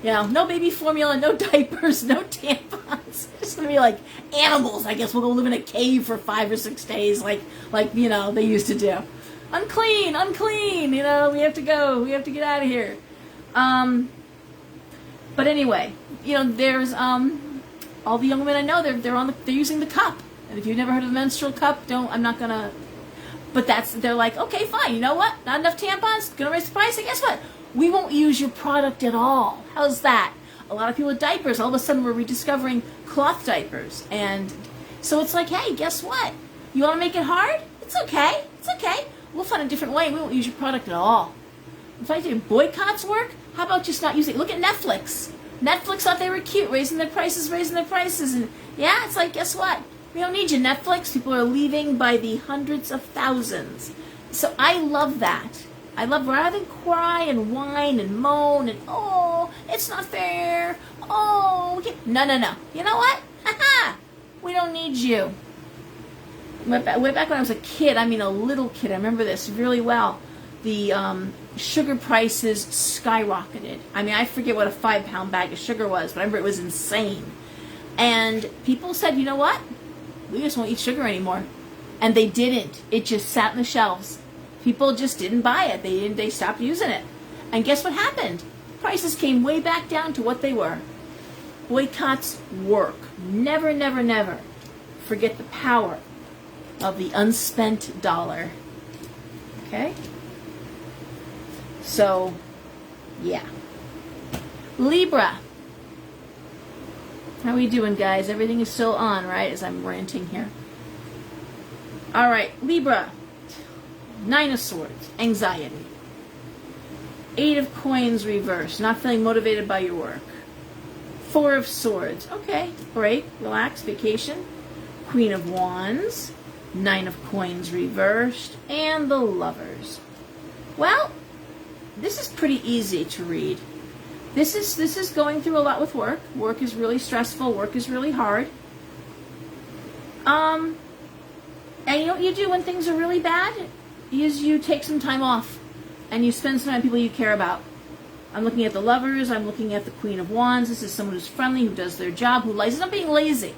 You know, no baby formula, no diapers, no tampons. It's going to be like animals. I guess we'll go live in a cave for 5 or 6 days, like you know they used to do. Unclean, unclean. You know, we have to go. We have to get out of here. But anyway, you know, there's all the young women I know. They're using the cup. And if you've never heard of the menstrual cup, I'm not gonna. But they're like, okay, fine. You know what? Not enough tampons. Gonna raise the price. And guess what? We won't use your product at all. How's that? A lot of people with diapers, all of a sudden we're rediscovering cloth diapers. And so it's like, hey, guess what? You want to make it hard? It's okay. It's okay. We'll find a different way. We won't use your product at all. In fact, if boycotts work, how about just not using it? Look at Netflix. Netflix thought they were cute, raising their prices. And yeah, it's like, guess what? We don't need you, Netflix. People are leaving by the hundreds of thousands. So I love that. I love, rather than cry and whine and moan and, oh, it's not fair. Oh, no. You know what? Ha-ha. We don't need you. Way back when I was a kid, I mean a little kid, I remember this really well. The sugar prices skyrocketed. I mean, I forget what a 5-pound bag of sugar was, but I remember it was insane. And people said, you know what? We just won't eat sugar anymore. And they didn't. It just sat on the shelves. People just didn't buy it. They stopped using it. And guess what happened? Prices came way back down to what they were. Boycotts work. Never, never, never forget the power of the unspent dollar. Okay? So, yeah. Libra. How are we doing, guys? Everything is still on, right? As I'm ranting here. All right, Libra. 9 of Swords. Anxiety. 8 of Coins reversed. Not feeling motivated by your work. 4 of Swords. Okay, break, relax, vacation. Queen of Wands. 9 of Coins reversed. And the Lovers. Well, this is pretty easy to read. This is going through a lot with work. Work is really stressful. Work is really hard. And you know what you do when things are really bad? Is you take some time off and you spend some time with people you care about. I'm looking at the Lovers. I'm looking at the Queen of Wands. This is someone who's friendly, who does their job, who likes. It's not being lazy.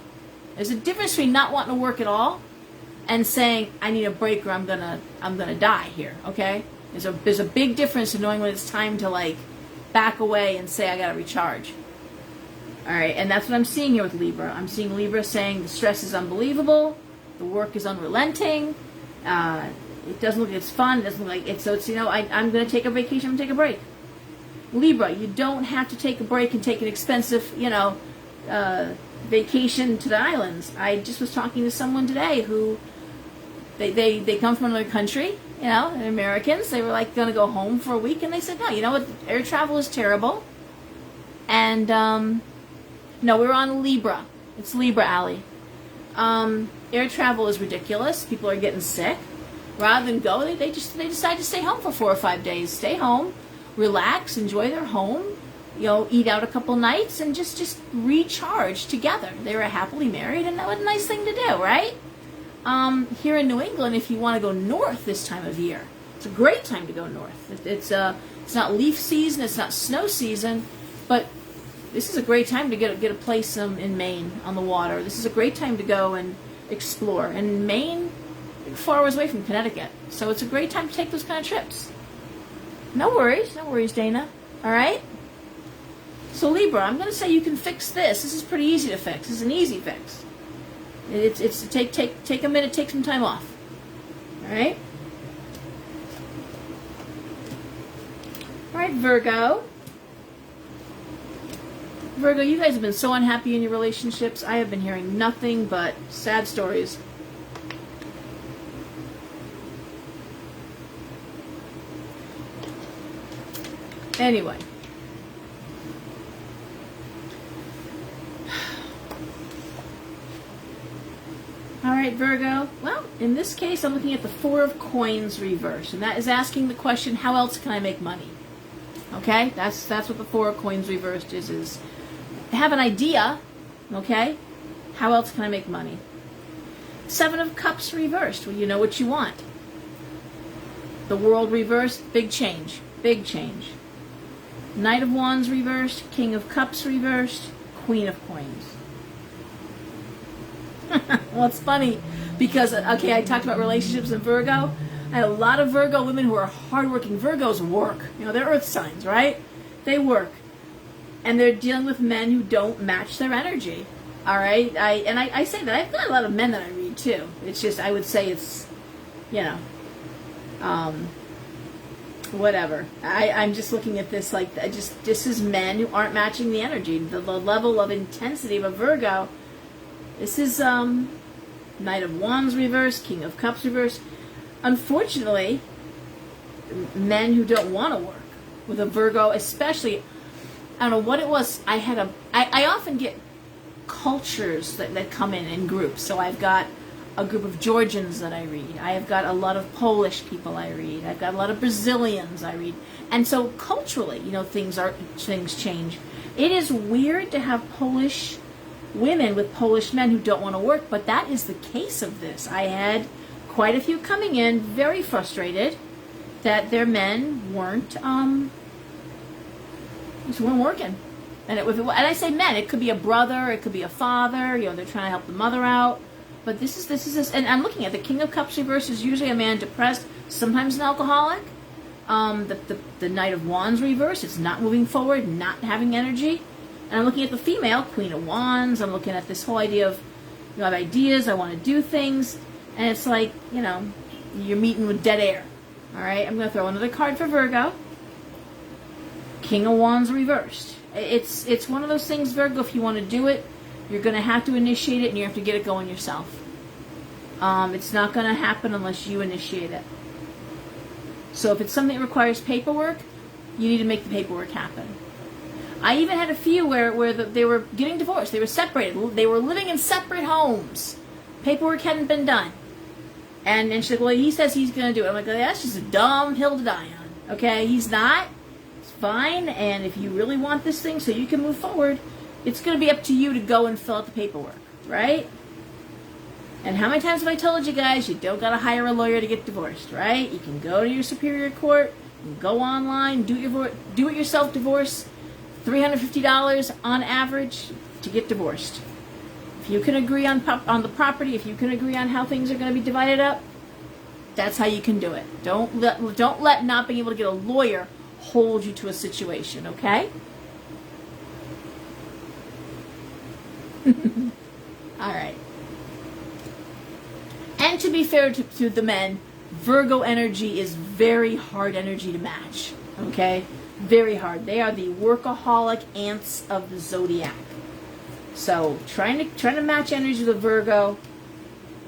There's a difference between not wanting to work at all and saying, I need a break or I'm gonna die here. Okay? There's a big difference in knowing when it's time to like back away and say I gotta recharge. All right, and that's what I'm seeing here with Libra. I'm seeing Libra saying the stress is unbelievable, the work is unrelenting. It doesn't look like it's fun. It doesn't look like it's, so it's, you know, I'm going to take a vacation. I'm going to take a break. Libra, you don't have to take a break and take an expensive, you know, vacation to the islands. I just was talking to someone today who, they come from another country, you know, and Americans. They were like going to go home for a week, and they said, no, you know what, air travel is terrible. And, no, we're on Libra. It's Libra, Allie. Air travel is ridiculous. People are getting sick. Rather than go, they decide to stay home for 4 or 5 days. Stay home, relax, enjoy their home, you know, eat out a couple nights, and just recharge together. They were happily married, and that was a nice thing to do, right? Here in New England, if you want to go north this time of year, it's a great time to go north. It's not leaf season, it's not snow season, but this is a great time to get a place in Maine on the water. This is a great time to go and explore. And Maine, 4 hours away from Connecticut, so it's a great time to take those kind of trips. No worries, Dana. All right. So Libra, I'm going to say you can fix this. This is pretty easy to fix. This is an easy fix. It's take a minute, take some time off. All right. All right, Virgo. Virgo, you guys have been so unhappy in your relationships. I have been hearing nothing but sad stories. Anyway. All right, Virgo. Well, in this case, I'm looking at the 4 of Coins reversed, and that is asking the question, how else can I make money? Okay? That's what the 4 of Coins reversed is have an idea, okay? How else can I make money? Seven of Cups reversed. Well, you know what you want. The World reversed. Big change. Big change. Knight of Wands reversed. King of Cups reversed. Queen of Coins. Well, it's funny because, okay, I talked about relationships in Virgo. I have a lot of Virgo women who are hardworking. Virgos work. You know, they're earth signs, right? They work. And they're dealing with men who don't match their energy. All right? I say that. I've got a lot of men that I read, too. It's just, I would say it's, you know, whatever. I'm just looking at this like, this is men who aren't matching the energy. The level of intensity of a Virgo. This is Knight of Wands reversed, King of Cups reversed. Unfortunately, men who don't want to work with a Virgo, especially, I don't know what it was. I often get cultures that come in groups. So I've got a group of Georgians that I read. I have got a lot of Polish people I read. I've got a lot of Brazilians I read. And so culturally, you know, things change. It is weird to have Polish women with Polish men who don't want to work, but that is the case of this. I had quite a few coming in, very frustrated that their men weren't working. And and I say men, it could be a brother, it could be a father. You know, they're trying to help the mother out. But this is, and I'm looking at the King of Cups reverse is usually a man depressed, sometimes an alcoholic. The Knight of Wands reverse, it's not moving forward, not having energy. And I'm looking at the female, Queen of Wands. I'm looking at this whole idea of, you know, I have ideas, I want to do things. And it's like, you know, you're meeting with dead air. All right, I'm going to throw another card for Virgo. King of Wands reversed. It's one of those things, Virgo, if you want to do it, you're going to have to initiate it and you have to get it going yourself. It's not going to happen unless you initiate it. So if it's something that requires paperwork, you need to make the paperwork happen. I even had a few where they were getting divorced. They were separated. They were living in separate homes. Paperwork hadn't been done. And she's like, well, he says he's going to do it. I'm like, that's just a dumb hill to die on. Okay, he's not. It's fine. And if you really want this thing so you can move forward, it's going to be up to you to go and fill out the paperwork, right? And how many times have I told you guys, you don't got to hire a lawyer to get divorced, right? You can go to your superior court, you can go online, do it yourself divorce, $350 on average to get divorced. If you can agree on the property, if you can agree on how things are going to be divided up, that's how you can do it. Don't let not being able to get a lawyer hold you to a situation, okay? All right. And to be fair to the men, Virgo energy is very hard energy to match, okay? Very hard. They are the workaholic ants of the zodiac. So trying to match energy with a Virgo,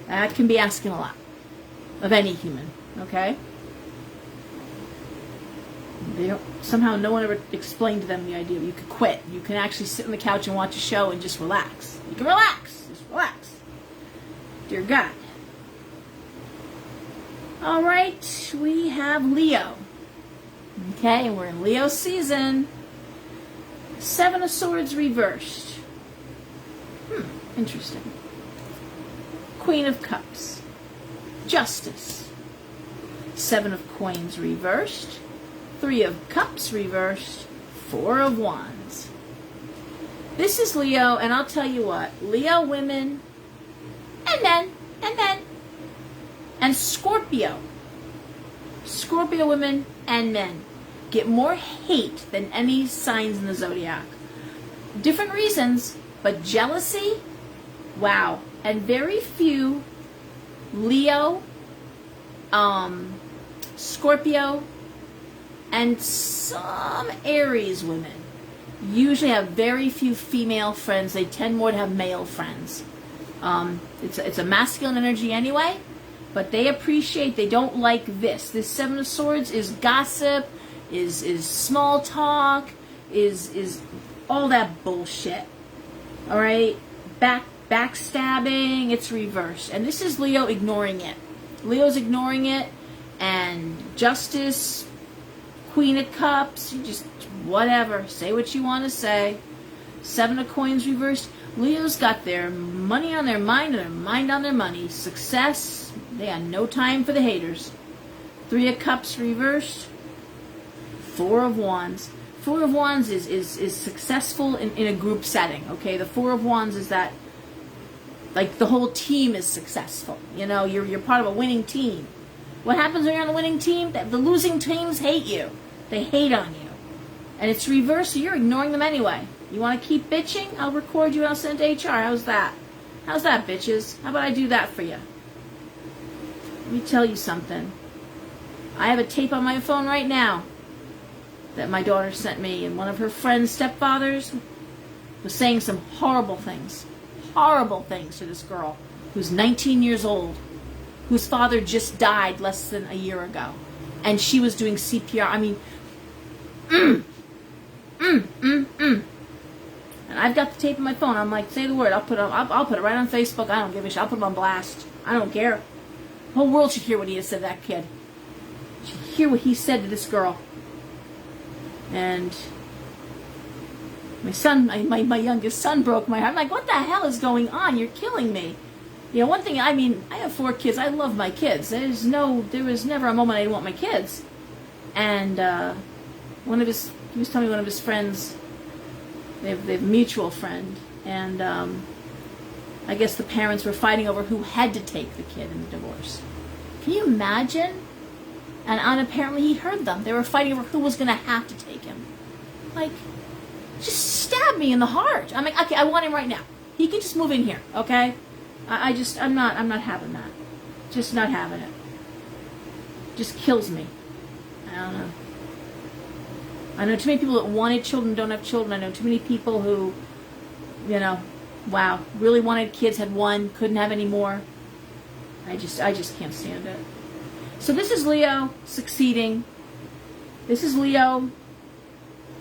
that can be asking a lot of any human, okay? Somehow no one ever explained to them the idea that you could quit. You can actually sit on the couch and watch a show and just relax. You can relax. Just relax. Dear God. All right, we have Leo. Okay, and we're in Leo season. Seven of Swords reversed. Interesting. Queen of Cups. Justice. Seven of Coins reversed. Three of Cups reversed. Four of Wands. This is Leo, and I'll tell you what. Leo women and men and Scorpio. Scorpio women and men get more hate than any signs in the zodiac. Different reasons, but jealousy, wow. And very few Leo, Scorpio, and some Aries women usually have very few female friends. They tend more to have male friends. It's a masculine energy anyway, but they don't like this. This Seven of Swords is gossip, is small talk, is all that bullshit. All right? Backstabbing, it's reversed. And this is Leo ignoring it. Leo's ignoring it, and Justice, Queen of Cups, you just whatever, say what you want to say. Seven of Coins reversed. Leo's got their money on their mind and their mind on their money. Success. They got no time for the haters. Three of Cups reversed. Four of Wands. Four of Wands is successful in a group setting, okay? The Four of Wands is that, like, the whole team is successful. You know, you're part of a winning team. What happens when you're on the winning team? The losing teams hate you. They hate on you. And it's reversed, so you're ignoring them anyway. You want to keep bitching? I'll record you and I'll send it to HR. How's that? How's that, bitches? How about I do that for you? Let me tell you something. I have a tape on my phone right now that my daughter sent me, and one of her friend's stepfathers was saying some horrible things to this girl who's 19 years old, whose father just died less than a year ago, and she was doing CPR. I mean, And I've got the tape on my phone. I'm like, say the word. I'll put it right on Facebook. I don't give a shit. I'll put it on blast. I don't care. The whole world should hear what he has said to that kid. Should hear what he said to this girl. And my son, my youngest son broke my heart. I'm like, what the hell is going on? You're killing me. You know, one thing, I mean, I have 4 kids. I love my kids. There was never a moment I didn't want my kids. And he was telling me one of his friends, they have a mutual friend, and I guess the parents were fighting over who had to take the kid in the divorce. Can you imagine? And apparently he heard them. They were fighting over who was going to have to take him. Like, just stab me in the heart. I'm like, okay, I want him right now. He can just move in here, okay? I'm not having that. Just not having it. Just kills me. I don't know. I know too many people that wanted children, don't have children. I know too many people who, you know, wow, really wanted kids, had one, couldn't have any more. I just can't stand it. So this is Leo succeeding. This is Leo.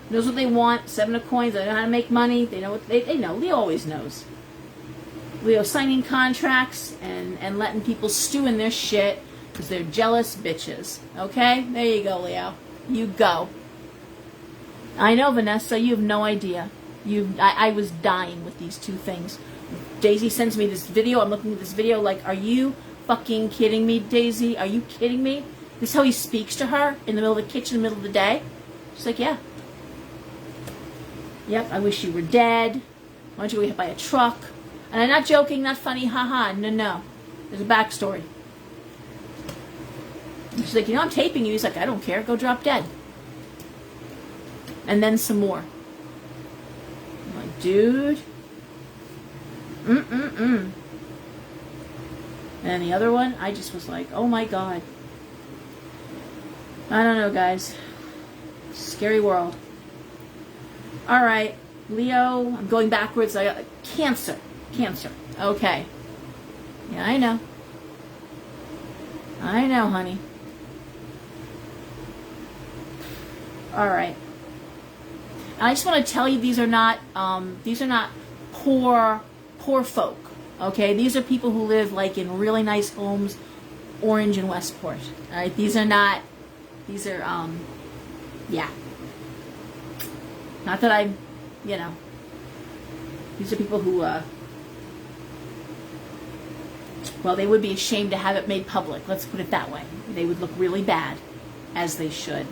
Knows what they want. 7 of Coins. They know how to make money. They know what they know. Leo always knows. Leo signing contracts and letting people stew in their shit because they're jealous bitches. Okay? There you go, Leo. You go. I know, Vanessa, you have no idea. I was dying with these two things. Daisy sends me this video. I'm looking at this video like, are you fucking kidding me, Daisy? Are you kidding me? This is how he speaks to her in the middle of the kitchen, in the middle of the day. She's like, yeah. Yep, I wish you were dead. Why don't you get hit by a truck? And I'm not joking, not funny, haha. No. There's a backstory. She's like, you know, I'm taping you. He's like, I don't care. Go drop dead. And then some more. I'm like, dude. And the other one, I just was like, oh my God. I don't know, guys. Scary world. All right, Leo, I'm going backwards. I got Cancer. Okay. Yeah, I know, honey. All right. I just want to tell you, these are not poor folk. Okay, these are people who live like in really nice homes, Orange and Westport. All right, these are yeah. Not that I'm, you know. These are people who, well, they would be ashamed to have it made public. Let's put it that way. They would look really bad, as they should.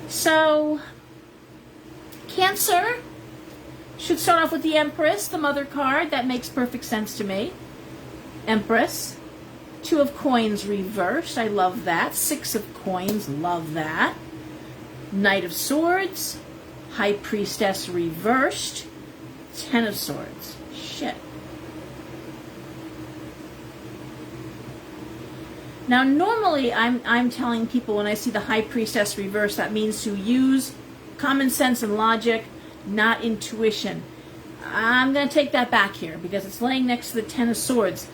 So, Cancer should start off with the Empress, the mother card. That makes perfect sense to me. Empress. 2 of Coins reversed. I love that. 6 of Coins. Love that. Knight of Swords. High Priestess reversed. 10 of Swords. Shit. Now, normally, I'm telling people when I see the High Priestess reversed, that means to use common sense and logic, not intuition. I'm going to take that back here because it's laying next to the 10 of Swords.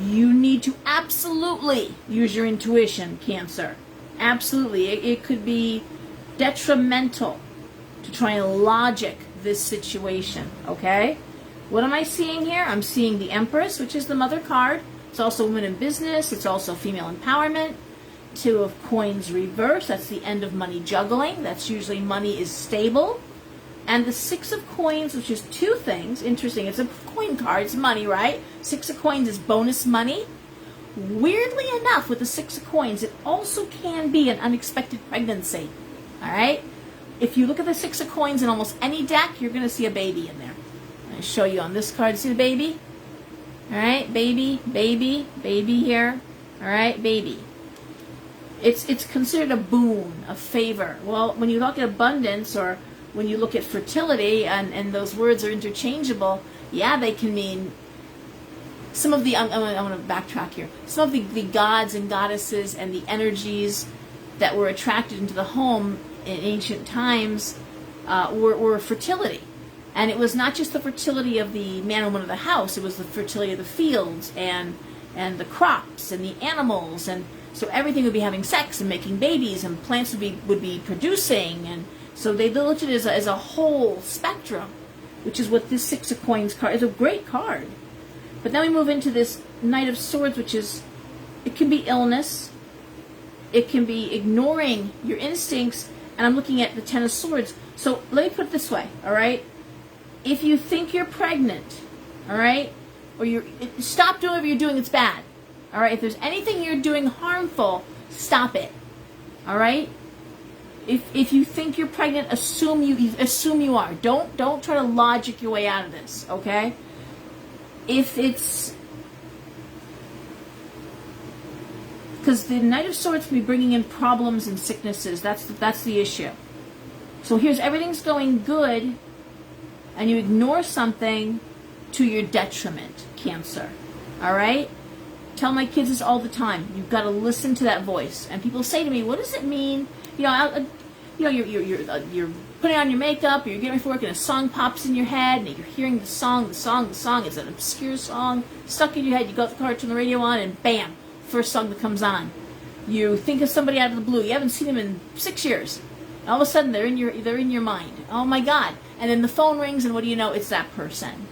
You need to absolutely use your intuition, Cancer. Absolutely. It could be detrimental to try and logic this situation, okay? What am I seeing here? I'm seeing the Empress, which is the mother card. It's also women in business. It's also female empowerment. 2 of Coins reversed. That's the end of money juggling. That's usually money is stable. And the Six of Coins, which is two things, interesting, it's a coin card, it's money, right? Six of Coins is bonus money. Weirdly enough, with the Six of Coins, it also can be an unexpected pregnancy, all right? If you look at the Six of Coins in almost any deck, you're going to see a baby in there. I'm going to show you on this card. See the baby? All right, baby, baby, baby here. All right, baby. It's considered a boon, a favor. Well, when you look at abundance or when you look at fertility, and those words are interchangeable, yeah, they can mean some of the, I want to backtrack here, some of the gods and goddesses and the energies that were attracted into the home in ancient times were fertility. And it was not just the fertility of the man and woman of the house, it was the fertility of the fields and the crops and the animals. And so everything would be having sex and making babies, and plants would be producing. And so they looked at it as a whole spectrum, which is what this Six of Coins card is. A great card. But then we move into this Knight of Swords, which is, it can be illness, it can be ignoring your instincts, and I'm looking at the Ten of Swords. So let me put it this way, all right? If you think you're pregnant, all right, or stop doing whatever you're doing, it's bad, all right? If there's anything you're doing harmful, stop it, all right? If you think you're pregnant, assume you are. Don't try to logic your way out of this, okay? If it's, because the Knight of Swords can be bringing in problems and sicknesses. That's the issue. So here's everything's going good, and you ignore something to your detriment, Cancer. All right? Tell my kids this all the time. You've got to listen to that voice. And people say to me, "What does it mean?" You're putting on your makeup, or you're getting ready for work, and a song pops in your head, and you're hearing the song is an obscure song stuck in your head. You go to the car, turn the radio on, and bam, first song that comes on. You think of somebody out of the blue. You haven't seen them in 6 years. And all of a sudden, they're in your mind. Oh my God! And then the phone rings, and what do you know? It's that person,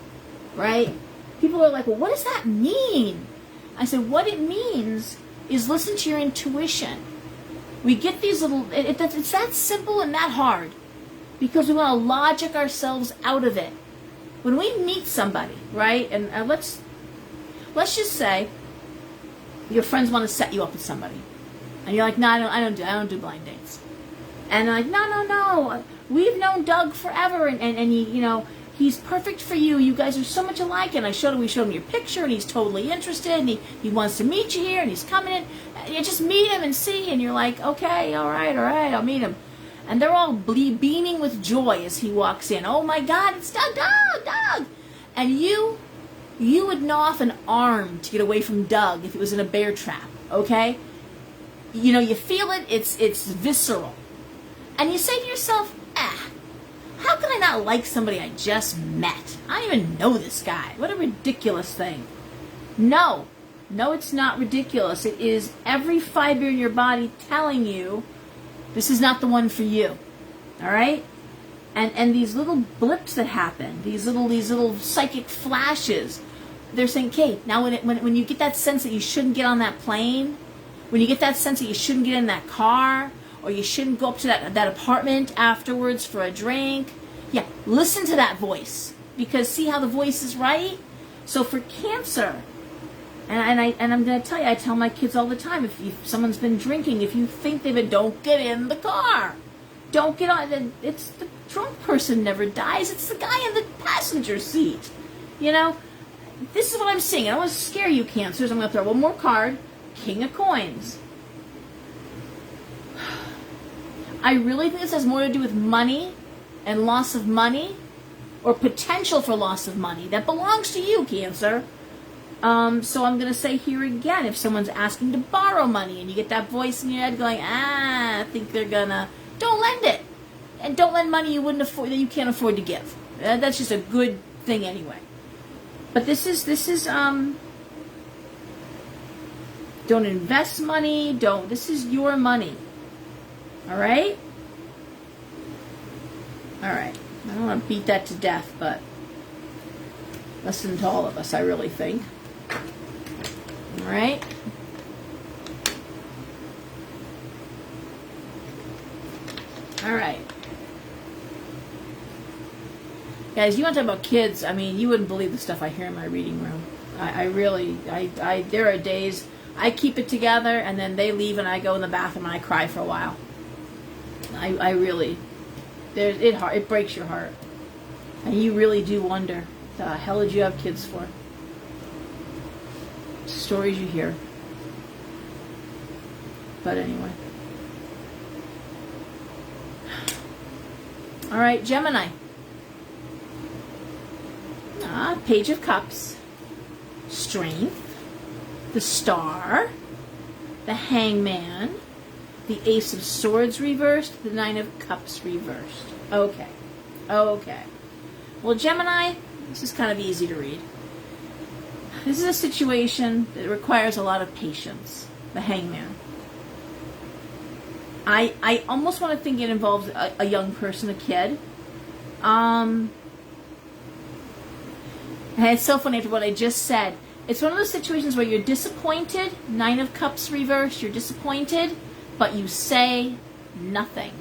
right? People are like, "Well, what does that mean?" I said, what it means is listen to your intuition. We get these little, it's that simple and that hard, because we want to logic ourselves out of it. When we meet somebody, right, and let's just say your friends want to set you up with somebody, and you're like, "No, I don't do blind dates," and they're like, "No, we've known Doug forever, and he's perfect for you. You guys are so much alike." And we showed him your picture, and he's totally interested, and he wants to meet you here, and he's coming in. You just meet him and see, and you're like, "Okay, all right, I'll meet him." And they're all beaming with joy as he walks in. "Oh my God, it's Doug! And you would gnaw off an arm to get away from Doug if it was in a bear trap, okay? You feel it, it's visceral. And you say to yourself, how can I not like somebody I just met? I don't even know this guy. What a ridiculous thing. No, it's not ridiculous. It is every fiber in your body telling you this is not the one for you. All right? And these little blips that happen, these little psychic flashes, they're saying, "Okay, now when you get that sense that you shouldn't get on that plane, when you get that sense that you shouldn't get in that car, or you shouldn't go up to that apartment afterwards for a drink," yeah, listen to that voice, because see how the voice is right? So for Cancer, and I'm going to tell you, I tell my kids all the time, if someone's been drinking, if you think they've been, don't get in the car. Don't get on. It's the drunk person never dies. It's the guy in the passenger seat. This is what I'm seeing. I don't want to scare you, Cancers. I'm going to throw one more card. King of Coins. I really think this has more to do with money and loss of money, or potential for loss of money. That belongs to you, Cancer. So I'm going to say here again, if someone's asking to borrow money and you get that voice in your head going, I think they're going to, don't lend it. And don't lend money you wouldn't afford, that you can't afford to give. That's just a good thing anyway. But this is don't invest money, this is your money. All right? All right. I don't want to beat that to death, but listen to all of us, I really think. All right? All right. Guys, you want to talk about kids, I mean, you wouldn't believe the stuff I hear in my reading room. I really, there are days I keep it together, and then they leave, and I go in the bathroom and I cry for a while. I really, it breaks your heart. And you really do wonder, the hell did you have kids for? Stories you hear. But anyway. All right, Gemini. Page of Cups. Strength. The Star. The Hangman. The Ace of Swords reversed. The Nine of Cups reversed. Okay. Well, Gemini, this is kind of easy to read. This is a situation that requires a lot of patience. The Hangman. I almost want to think it involves a young person, a kid. And it's so funny after what I just said. It's one of those situations where you're disappointed. Nine of Cups reversed. You're disappointed, but you say nothing.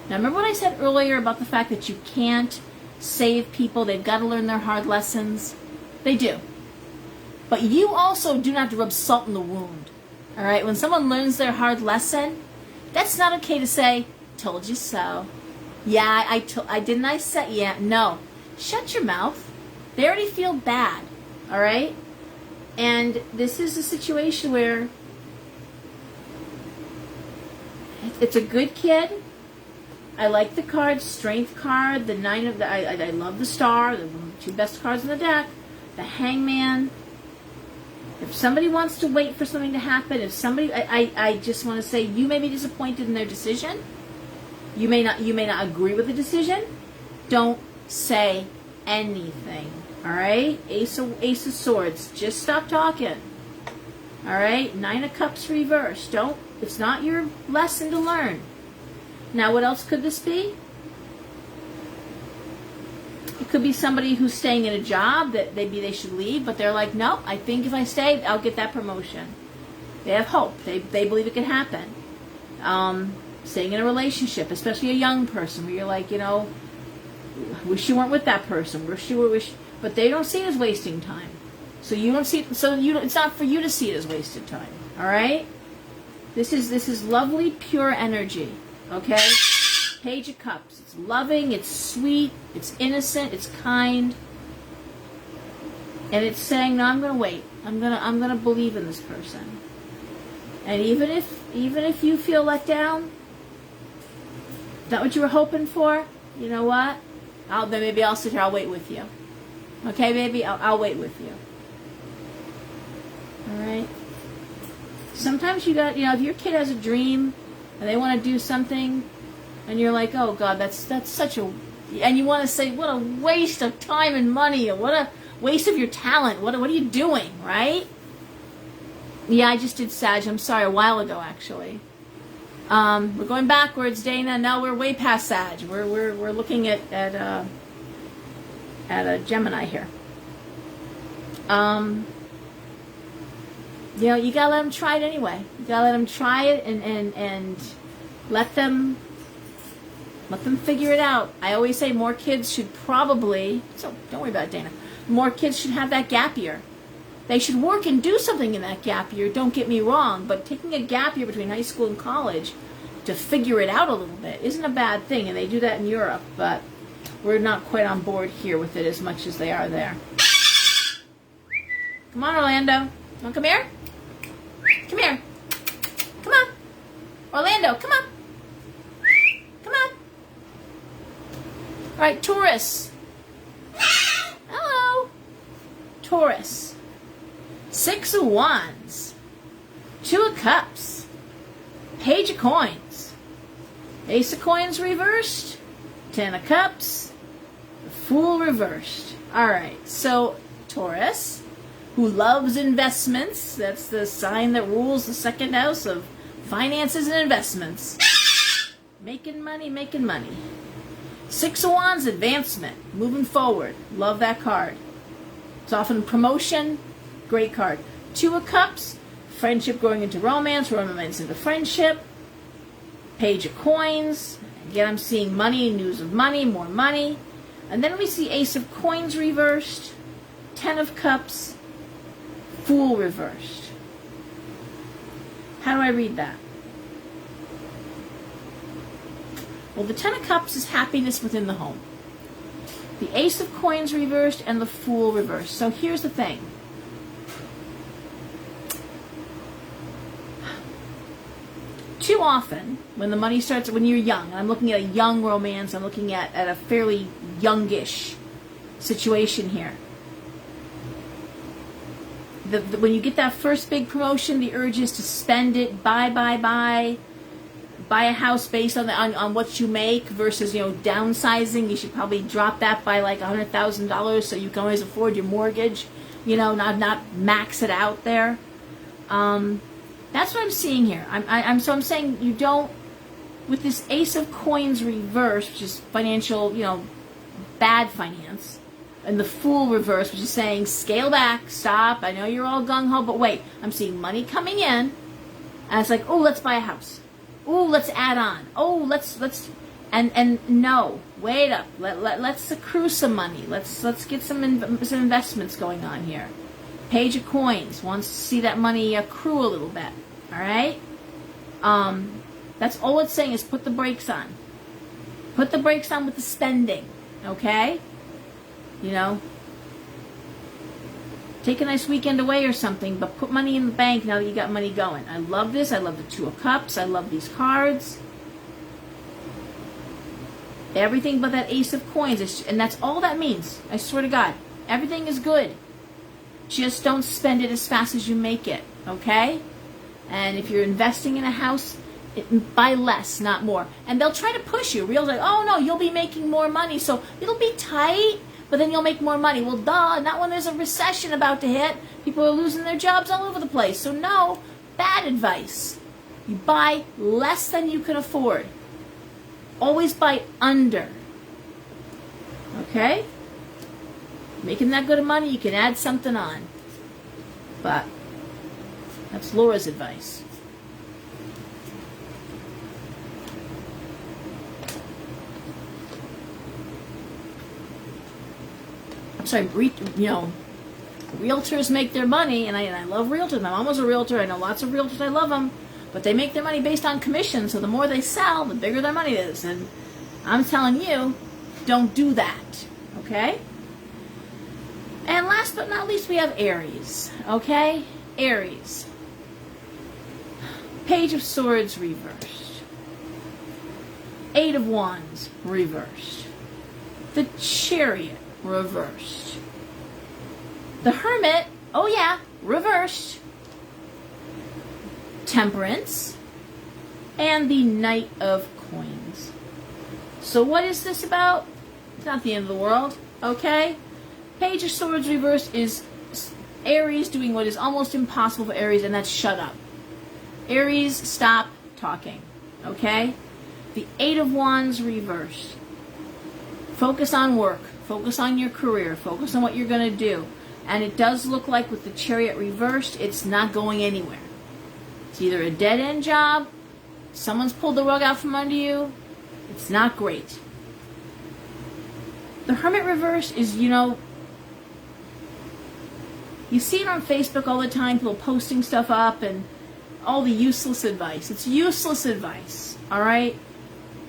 Now, remember what I said earlier about the fact that you can't save people. They've got to learn their hard lessons. They do. But you also do not have to rub salt in the wound. All right? When someone learns their hard lesson, that's not okay to say, told you so. Yeah, I didn't I say, yeah, no. Shut your mouth. They already feel bad, all right? And this is a situation where it's a good kid. I like the card, Strength card, the Nine of the, I love the Star, the two best cards in the deck, the Hangman. If somebody wants to wait for something to happen, if somebody, I just want to say, you may be disappointed in their decision. You may not agree with the decision. Don't say anything. All right? Ace of Swords. Just stop talking. All right? Nine of Cups reversed. It's not your lesson to learn. Now, what else could this be? It could be somebody who's staying in a job that maybe they should leave, but they're like, no, I think if I stay, I'll get that promotion. They have hope. They believe it can happen. Staying in a relationship, especially a young person, where you're like, wish you weren't with that person. But they don't see it as wasting time. So you don't see it. So it's not for you to see it as wasted time. All right. This is lovely, pure energy. Okay. Page of Cups. It's loving, it's sweet, it's innocent, it's kind. And it's saying, no, I'm going to wait. I'm going to believe in this person. And even if you feel let down, not what you were hoping for, you know what? Maybe I'll sit here, I'll wait with you. Okay, baby, I'll wait with you. All right? Sometimes you got, if your kid has a dream and they want to do something, and you're like, oh, God, that's such a... And you want to say, what a waste of time and money. Or what a waste of your talent. What are you doing, right? Yeah, I just did Sag. I'm sorry, a while ago, actually. We're going backwards, Dana. Now we're way past Sag. We're looking at a Gemini here. You got to let them try it anyway. You got to let them try it and let them figure it out. I always say more kids should probably, so don't worry about it, Dana, more kids should have that gap year. They should work and do something in that gap year, don't get me wrong, but taking a gap year between high school and college to figure it out a little bit isn't a bad thing, and they do that in Europe, but we're not quite on board here with it as much as they are there. Come on, Orlando. You want to come here? Come here. Come on. Orlando, come on. Come on. All right, Taurus. Hello. Taurus. Six of Wands. Two of Cups. Page of Coins. Ace of Coins reversed. Ten of Cups. The Fool reversed. All right, so Taurus, who loves investments. That's the sign that rules the second house of finances and investments. Making money, making money. Six of Wands, advancement, moving forward. Love that card. It's often promotion. Great card. Two of Cups, friendship going into romance, romance into friendship. Page of Coins. Again, I'm seeing money, news of money, more money. And then we see Ace of Coins reversed, 10 of Cups, Fool reversed. How do I read that? Well, the 10 of Cups is happiness within the home. The Ace of Coins reversed and the Fool reversed. So here's the thing. Too often, when the money starts, when you're young, and I'm looking at a young romance, I'm looking at a fairly youngish situation here. When you get that first big promotion, the urge is to spend it, buy a house based on what you make versus, downsizing. You should probably drop that by like $100,000 so you can always afford your mortgage, not max it out there. That's what I'm seeing here. I'm saying you don't, with this Ace of Coins reverse, which is financial, bad finance, and the Fool reverse, which is saying scale back, stop. I know you're all gung ho, but wait, I'm seeing money coming in, and it's like, oh, let's buy a house. Oh, let's add on. Oh, let's and no, wait up. Let's accrue some money. Let's get some investments going on here. Page of Coins wants to see that money accrue a little bit. All right. That's all it's saying is put the brakes on. Put the brakes on with the spending. Okay. Take a nice weekend away or something, but put money in the bank now that you got money going. I love this. I love the Two of Cups. I love these cards. Everything but that Ace of Coins. And that's all that means. I swear to God. Everything is good. Just don't spend it as fast as you make it. Okay? And if you're investing in a house, buy less, not more. And they'll try to push you. Real like, oh no, you'll be making more money. So it'll be tight, but then you'll make more money. Well, duh, not when there's a recession about to hit. People are losing their jobs all over the place. So no, bad advice. You buy less than you can afford. Always buy under. Okay? Making that good of money, you can add something on. But that's Laura's advice. I'm sorry, realtors make their money, and I love realtors. My mom was a realtor. I know lots of realtors. I love them. But they make their money based on commission, so the more they sell, the bigger their money is. And I'm telling you, don't do that. Okay? And last but not least, we have Aries. Okay? Aries. Page of Swords reversed. Eight of Wands reversed. The Chariot reversed. The Hermit, oh yeah, reversed. Temperance. And the Knight of Coins. So what is this about? It's not the end of the world. Okay? Page of Swords reversed is Aries doing what is almost impossible for Aries, and that's shut up. Aries, stop talking. Okay? The Eight of Wands reversed. Focus on work. Focus on your career. Focus on what you're going to do. And it does look like with the Chariot reversed, it's not going anywhere. It's either a dead-end job, someone's pulled the rug out from under you. It's not great. The Hermit reverse is, you see it on Facebook all the time, people posting stuff up and all the useless advice. It's useless advice, all right?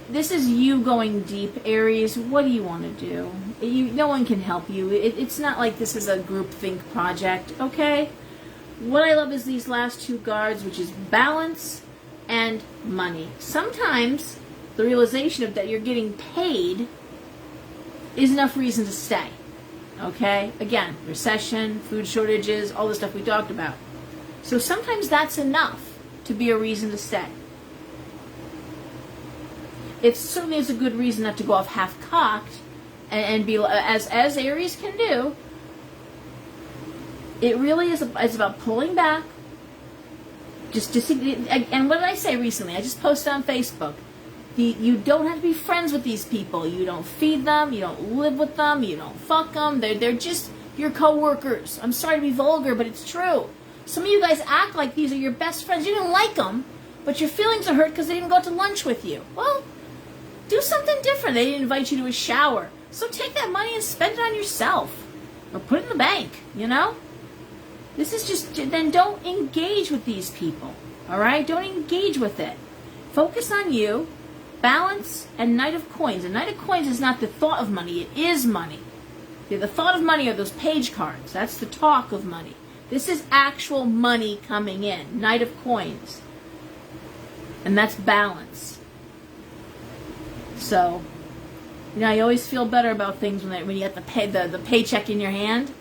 This is you going deep, Aries. What do you want to do? No one can help you. It's not like this is a groupthink project, okay? What I love is these last two cards, which is balance and money. Sometimes the realization of that you're getting paid is enough reason to stay. Okay? Again, recession, food shortages, all the stuff we talked about. So sometimes that's enough to be a reason to stay. It certainly is a good reason not to go off half-cocked and be, as Aries can do. It really is it's about pulling back. And what did I say recently? I just posted on Facebook. You don't have to be friends with these people. You don't feed them. You don't live with them. You don't fuck them. They're just your co-workers. I'm sorry to be vulgar, but it's true. Some of you guys act like these are your best friends. You didn't like them, but your feelings are hurt because they didn't go out to lunch with you. Well, do something different. They didn't invite you to a shower. So take that money and spend it on yourself. Or put it in the bank, you know? This is just, then don't engage with these people. All right? Don't engage with it. Focus on you. Balance and Knight of Coins. And Knight of Coins is not the thought of money. It is money. The thought of money are those page cards. That's the talk of money. This is actual money coming in. Knight of Coins. And that's balance. So, you know, you always feel better about things when you get the paycheck in your hand.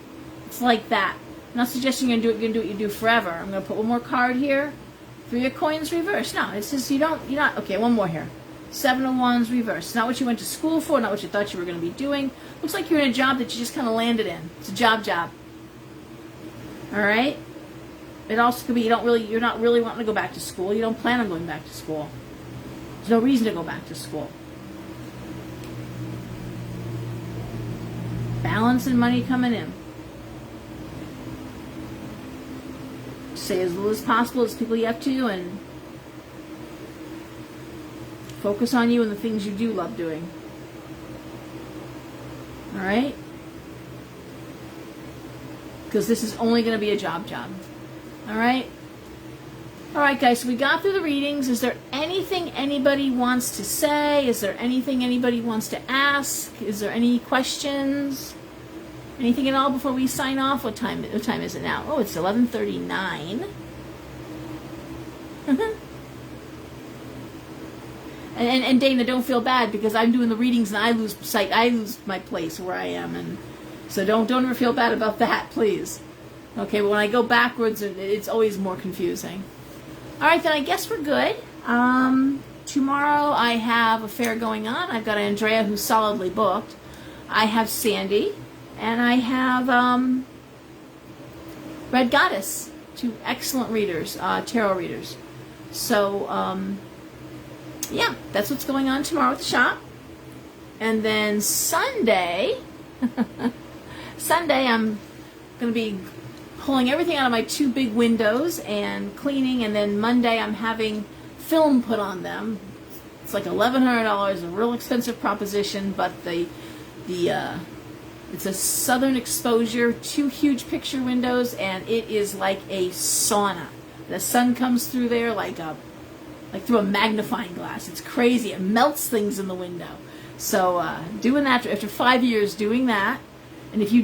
It's like that. I'm not suggesting you're going to do what you do forever. I'm going to put one more card here. 3 of Coins reverse. No, it's just you're not. Okay, one more here. 7 of Wands reverse. Not what you went to school for, not what you thought you were going to be doing. Looks like you're in a job that you just kind of landed in. It's a job. All right? It also could be you're not really wanting to go back to school. You don't plan on going back to school. There's no reason to go back to school. Balance and money coming in. Say as little as possible as people you have to, and focus on you and the things you do love doing. All right? Because this is only going to be a job. All right? All right, guys, so we got through the readings. Is there anything anybody wants to say? Is there anything anybody wants to ask? Is there any questions? Anything at all before we sign off? What time is it now? Oh, it's 11:39. And Dana, don't feel bad because I'm doing the readings and I lose sight. I lose my place where I am, and so don't ever feel bad about that, please. Okay, but when I go backwards, it's always more confusing. All right, then I guess we're good. Tomorrow I have a fair going on. I've got Andrea who's solidly booked. I have Sandy, and I have Red Goddess, 2 excellent readers, tarot readers. So, yeah, that's what's going on tomorrow at the shop. And then Sunday, I'm going to be pulling everything out of my 2 big windows and cleaning, and then Monday I'm having film put on them. It's like $1,100, a real expensive proposition, but it's a southern exposure, 2 huge picture windows, and it is like a sauna. The sun comes through there like through a magnifying glass. It's crazy. It melts things in the window. So doing that after 5 years doing that, and if you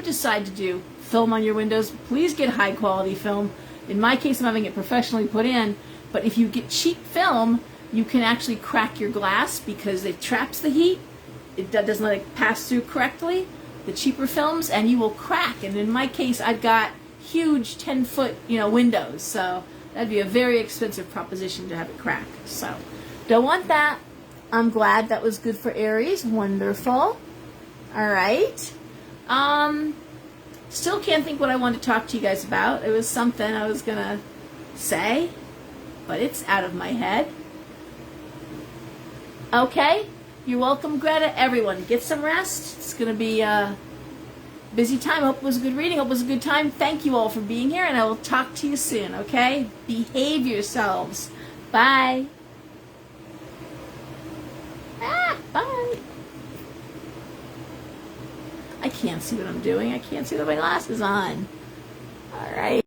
decide to do film on your windows, please get high quality film. In my case, I'm having it professionally put in, but if you get cheap film, you can actually crack your glass because it traps the heat. It doesn't let it pass through correctly, the cheaper films, and you will crack. And in my case, I've got huge 10-foot, windows, so that'd be a very expensive proposition to have it crack. So, don't want that. I'm glad that was good for Aries. Wonderful. All right. Still can't think what I want to talk to you guys about. It was something I was gonna say, but it's out of my head. Okay. You're welcome, Greta. Everyone, get some rest. It's going to be a busy time. Hope it was a good reading. Hope it was a good time. Thank you all for being here, and I will talk to you soon, okay? Behave yourselves. Bye. Bye. I can't see what I'm doing. I can't see with my glasses on. All right.